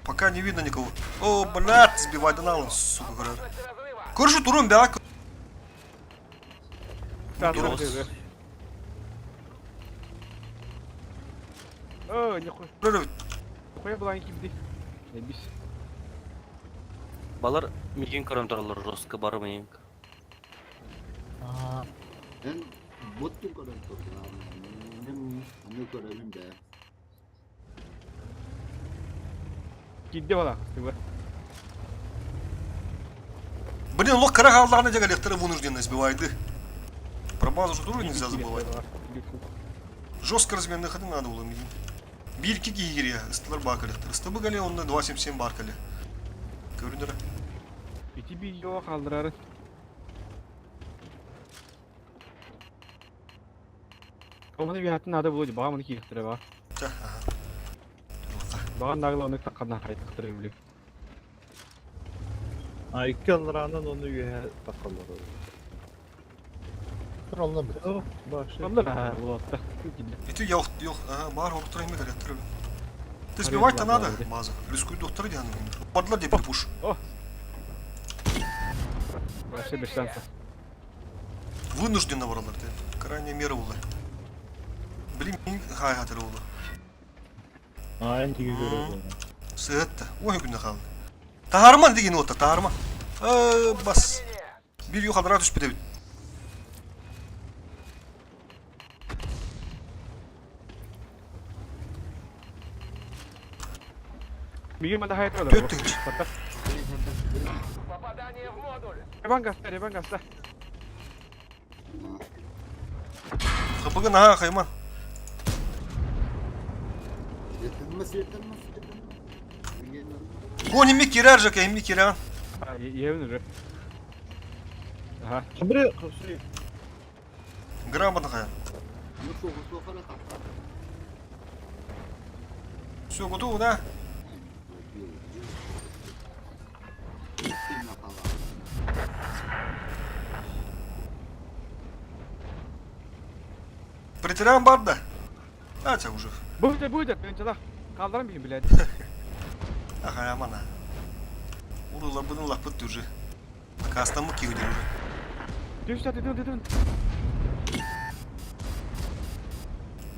Пока не видно никого. О, блядь, сбивай доналом, сука, говорят. Короче, туром бяк. О, нихуя. Блядь, Koya bulan kimdi? Biz. Балар миген көрөм туралар жостко бар миген. Aa, Ben botu kadar toprağım. Ne görelim de. Giddi valla. блин, лох кара халдагына жага лектора вынужденно сбивайды. Про базу же туру нельзя забывать. Жестко разменные ходы надо было. Bir iki giriyor. Istılar bakalım. Istıbı gale onda 277 barkalı. Görünür. İki bir yok kaldırar. Ama bir hayatın adı bulucu. Bağımını ki yıktırı var. Tah. Bağın dağılı onu takkandan hayat yıktırı biliyor. А 2 алранан onu üye takallar. kurallı bir. Oh, başı. Onlar ha bu hatta. Это yok. Ага, бар ордер ими горят. Ты сбивать-то надо, база. Рискуй доктора диану. Подла где пуш. Başka bir şansı. Вынужденно варалар. Крайняя мера была. Блин, хай хатыр oldu. Ayın tigi görüyor. Sığıttı. O günde kaldı. Taharman degen otur, taharman. Bas. Bir yukarıda düş bir de. Bir gün de hayat olur. Döttük. Попадание в модуль. Revan gasta. Kapıgın ha kayman. Yetinmez. O himmi kirer jaka, himmi kirer. Ha, yevinir. Aha. Buraya Грамотно кая. Ну, фокус окара тапта. Все, готово, да? Сильно пала. Притираем бар да? Ача уже. Buydu, önce kaldıran bir biledi. Ага, я мана. Урулар будын лапыт уже. Кастамы киудер уже. Dön.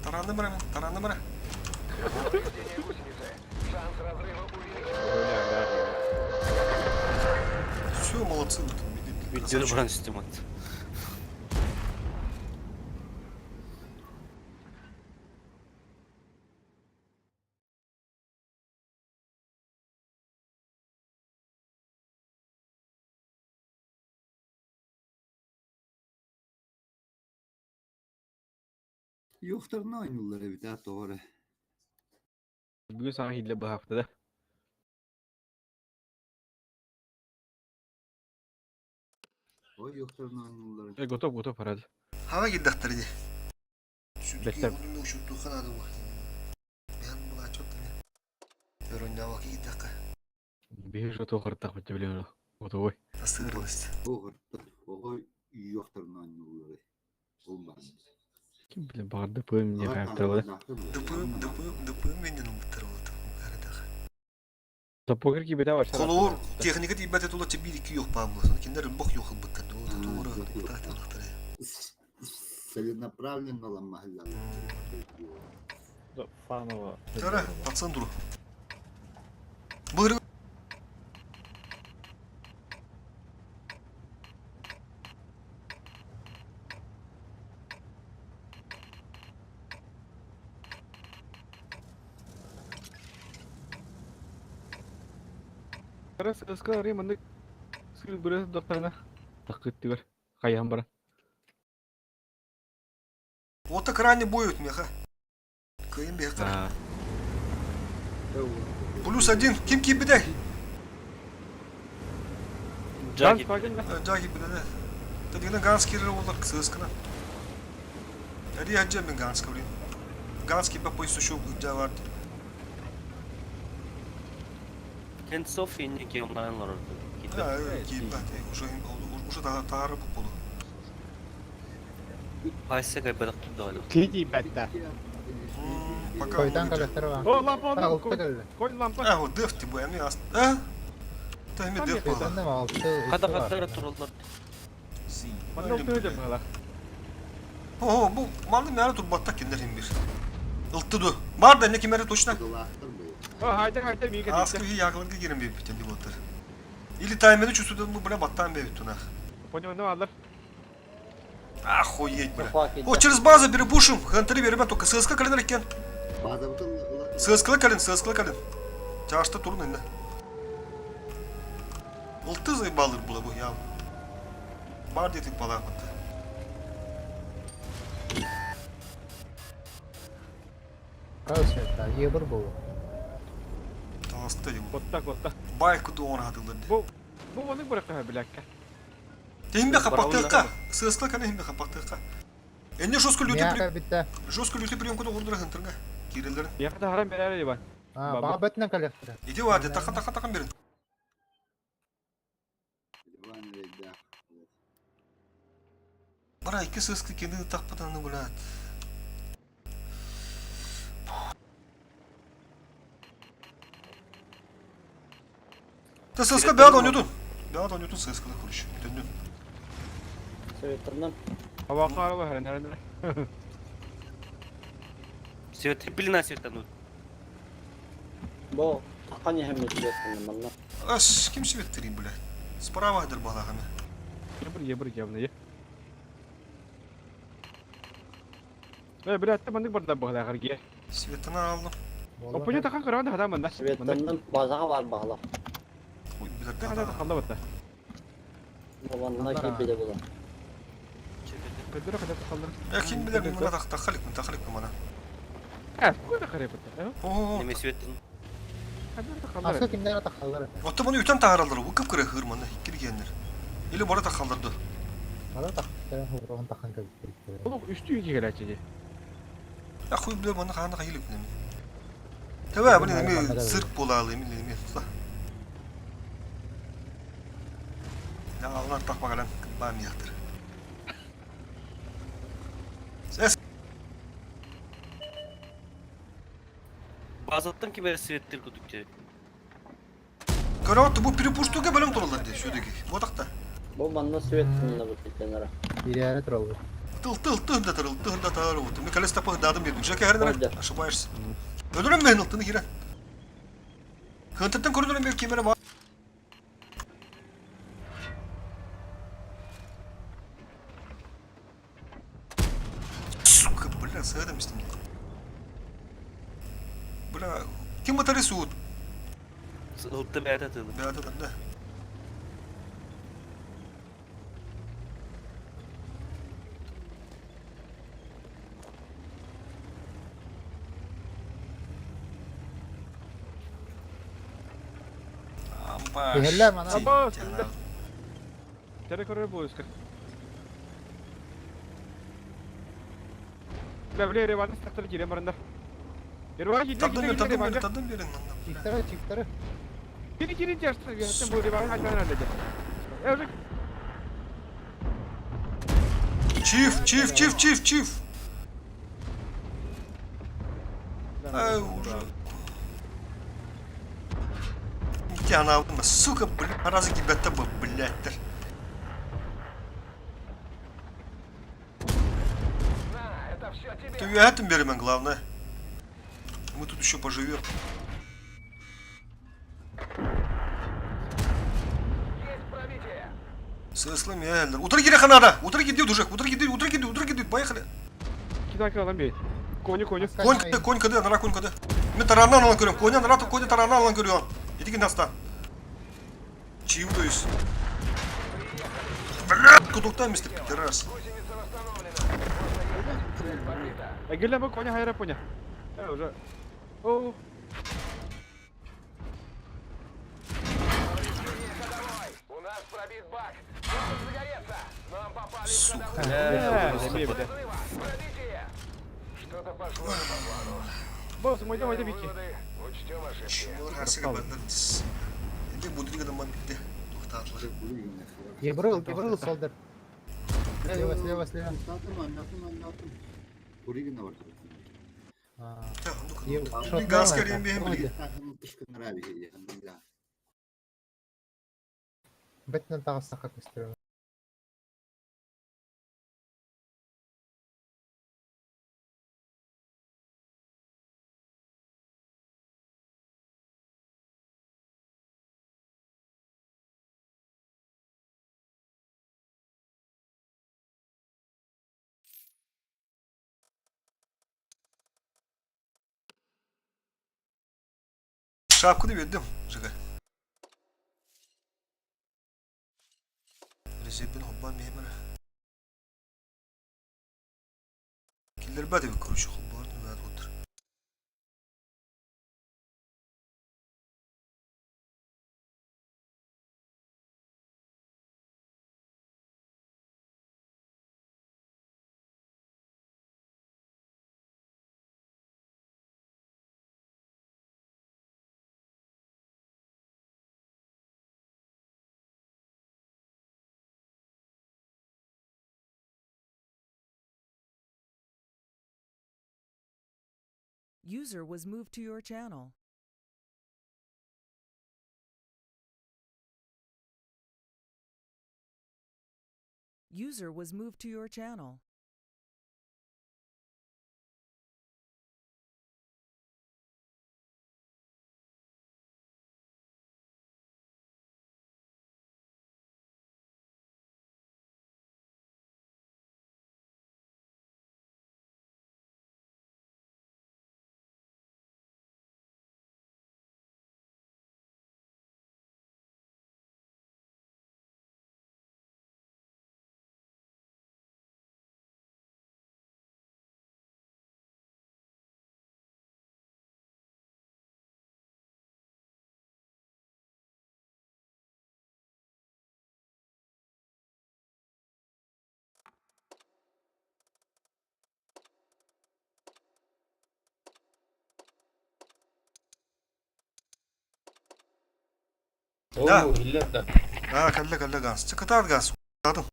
Таранды бара. Повреждение гусеницы. Шанс разрыва увеличен. Все, молодцы. Видео бран система. Yoxlarını oynayırlar bir daha doğru. Bugün sana hile bu haftada. O yoxlarını oynayırlar. Готов hadi. Hava gitti иди. Бектер. Şu uşuttu kanadı bu. Ben buna çok da ne. Öründe vakit gitti. Bir что хортах хоть блин. Готовый. Nasırlıst. O hırtta. O yoxlarını oynayırlar. Olmaz. Kim bilir barda payım ne yaptırdı. Dıpığım benden umutlar oldu. Karadağı. Запогер gibi de var. Kolor teknika tibet et ola bir iki yok bağımlısın. Kinder bok yok bu kadar. Doğru. Целенаправленно olan mahallalar. Фанова. Тара, пацан дуру. Buyurun. Sekarang mana skill beres dokterna. Takut diyor. Kayam bara. Вот так ранее боют меха. Кыйын бехтер. +1. Kim bir de? Can Джаги. fakin Jagi bir de. Tabii gans kirir olur kısıskına. Hadi hacı ben gans kırayım. Gans ki papoy su şu var. Кен Софи неки онлайнлар. Ha, ki bak уже тағары бұл болу. Хайсе кайбадак дойду. Kiki bette. Пока Koydan kalakları var. O lampa Ha, onu altta koy. geldi. Koy lampa. А, вот дефти bu yani aslında. Ha? Tahmin def Koydan bala. da mı altı? Када кадары турулдар. Bana okuyacak hala. Ho, bu malı nerede tur battak kinler hem bir. Ilttı du. Var da ne kimere toşuna. Kılahtır bu. O haydi bir gitti. Askı hi yakılınca girin bir biten bir botar. İli taymeni çüsüden bu bile battan bir tuna. Понял, ne varlar? Охуеть, бля. Ufak О, через базу перепушим. Хантери берем только сыска кален рекен. Bazı bu Сыскала кален. Çağışta turun önüne. Ilttı zayıbalır bula bu ya. Var dedik balığa battı. Kalsiyetler. Yebir bu. Tanıstı bu. Kotta. Baykudu onu hatırladı. Bu onu bırakıyor bir dakika. Hem kapaktıkka. Сыскала кален hem kapaktıkka. Enne жестко lütü Niyaka bitti. жестко lütü приемку da vurdur hıntırga. Kirillerin. Bir yakada haram bir araya var. Ha, Baba. bana betine kalakları. İdi vardı takın verin. Bana iki sıskı kendini takmadan bulat. Da sıskı beğen oynuyordun. Beğen oynuyordun sıskıda konuş. Döndün. Söğütünden. Hava kararlı her nerede? Свет пилина светану. Bu takan yehemli söğütünden bana. As kim svettireyim bulat. Sparavadır bala hani. Yebir yavnayı. Ve bir hatta bandık burada bu kadar giye. Svetini aldım. O punya takkan karavan da adam banda. Söğütünden bazağa var bağla. Uy, bir Ne dakika kadar daha. kaldı batta. Babanına ki bile bulan. Kadir kadar kaldı. Ya kim bilir buna takalik mi bana. Evet, bu da karaya batta. Oo. Неме светтин. Kadir da kaldı. Asıl kimden atakalları? Otta bunu üten tağıraldır bu kıpkırı hırmanı. Geri gelenler. İli bora takaldırdı. Bana tak. Taraf vuruğun takan gözüküyor. Oğlum üstü iki kere açıcı. Ya kuy bile bana kanı kayılıp ne mi? Tabii bu ne mi sırk bolalıyım ne mi? Ya Allah tak bakalım bana yaktır. Ses Bazıttın ki böyle sivettir kudukça. Karavatı bu pripuştuğu bölüm turlar diye şuradaki. Bu takta. Bu manna süvetsinle bu kenara. Bir yere duralım. Tıl da tarıl oldu. Ne kalesi tapı dadım yedim. Jackie her Oldu. nere? Aşı bayırsın. Öldürün mü hınıltını giren? Hıntıttan koridorun bir kemere var. Сука, бля, садом с ним. Бля, kim atarı suud? Hıttı beyat atıldı. Ya da da. Amba. Ehirler bana. Aba, sende. Tere koruyor bu üskü. Bile revanı sattırı gireyim barında. Revanı gidiyor. Tadım verin lan. Çiftleri. Biri girince açtı. Yönetim bu revanı halden halledecek. Evet. Çift. Ay уже. İmtihan aldım. Сука, блин, разы гибетта bu, блядь. На, это все тебе. Ты этим берем, главное. Мы тут еще поживем. Есть пробитие. Сыслым елдер. Утыр кире ханада. Утыр gidiyor Dujak. Утыр gidiyor. Поехали. 2 dakika alan bir. Konyu. Конь кады, нара конь кады. Мен тараннан алан көрüyorum. Коня тараннан алан көрüyorum. Иди насtan. Чивдуюсь. Блядь, кудуктан мистер пидорас. Гусеница восстановлена. Цель побита. Gel lan bak konya hayır konya. Evet уже. Oo. Повреждение ходовой. У нас пробит бак. Может загореться. Нам попали в ходовую. Demeye bir de. Взрыва. Пробитие. Что-то пошло не по плану. Boss oyna Делаем biki. выводы. Учтем ошибки. Чего расыга бандырдыс. Эбе будригадан ман битти. Токтатылар. Yıbrıl soldur. Слева. Anlattım. Origina var. Так, ну-ка. Ев- Ну, шот гаска давай, рембе так, блин. Тышкы нравились. Бетнен тағысына как истерем. Şapkını verdim. Жига. Резепин хоббан мемер. Киллер баде bir kuruşu хоббан ne var User was moved to your channel. User was moved to your channel. Да. О, хиллер да. Калла газ. Чакатар газ. Адым.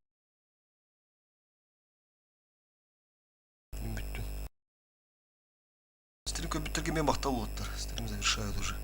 Стрим компьютерге мен бахта болуптар. Стрим завершают уже.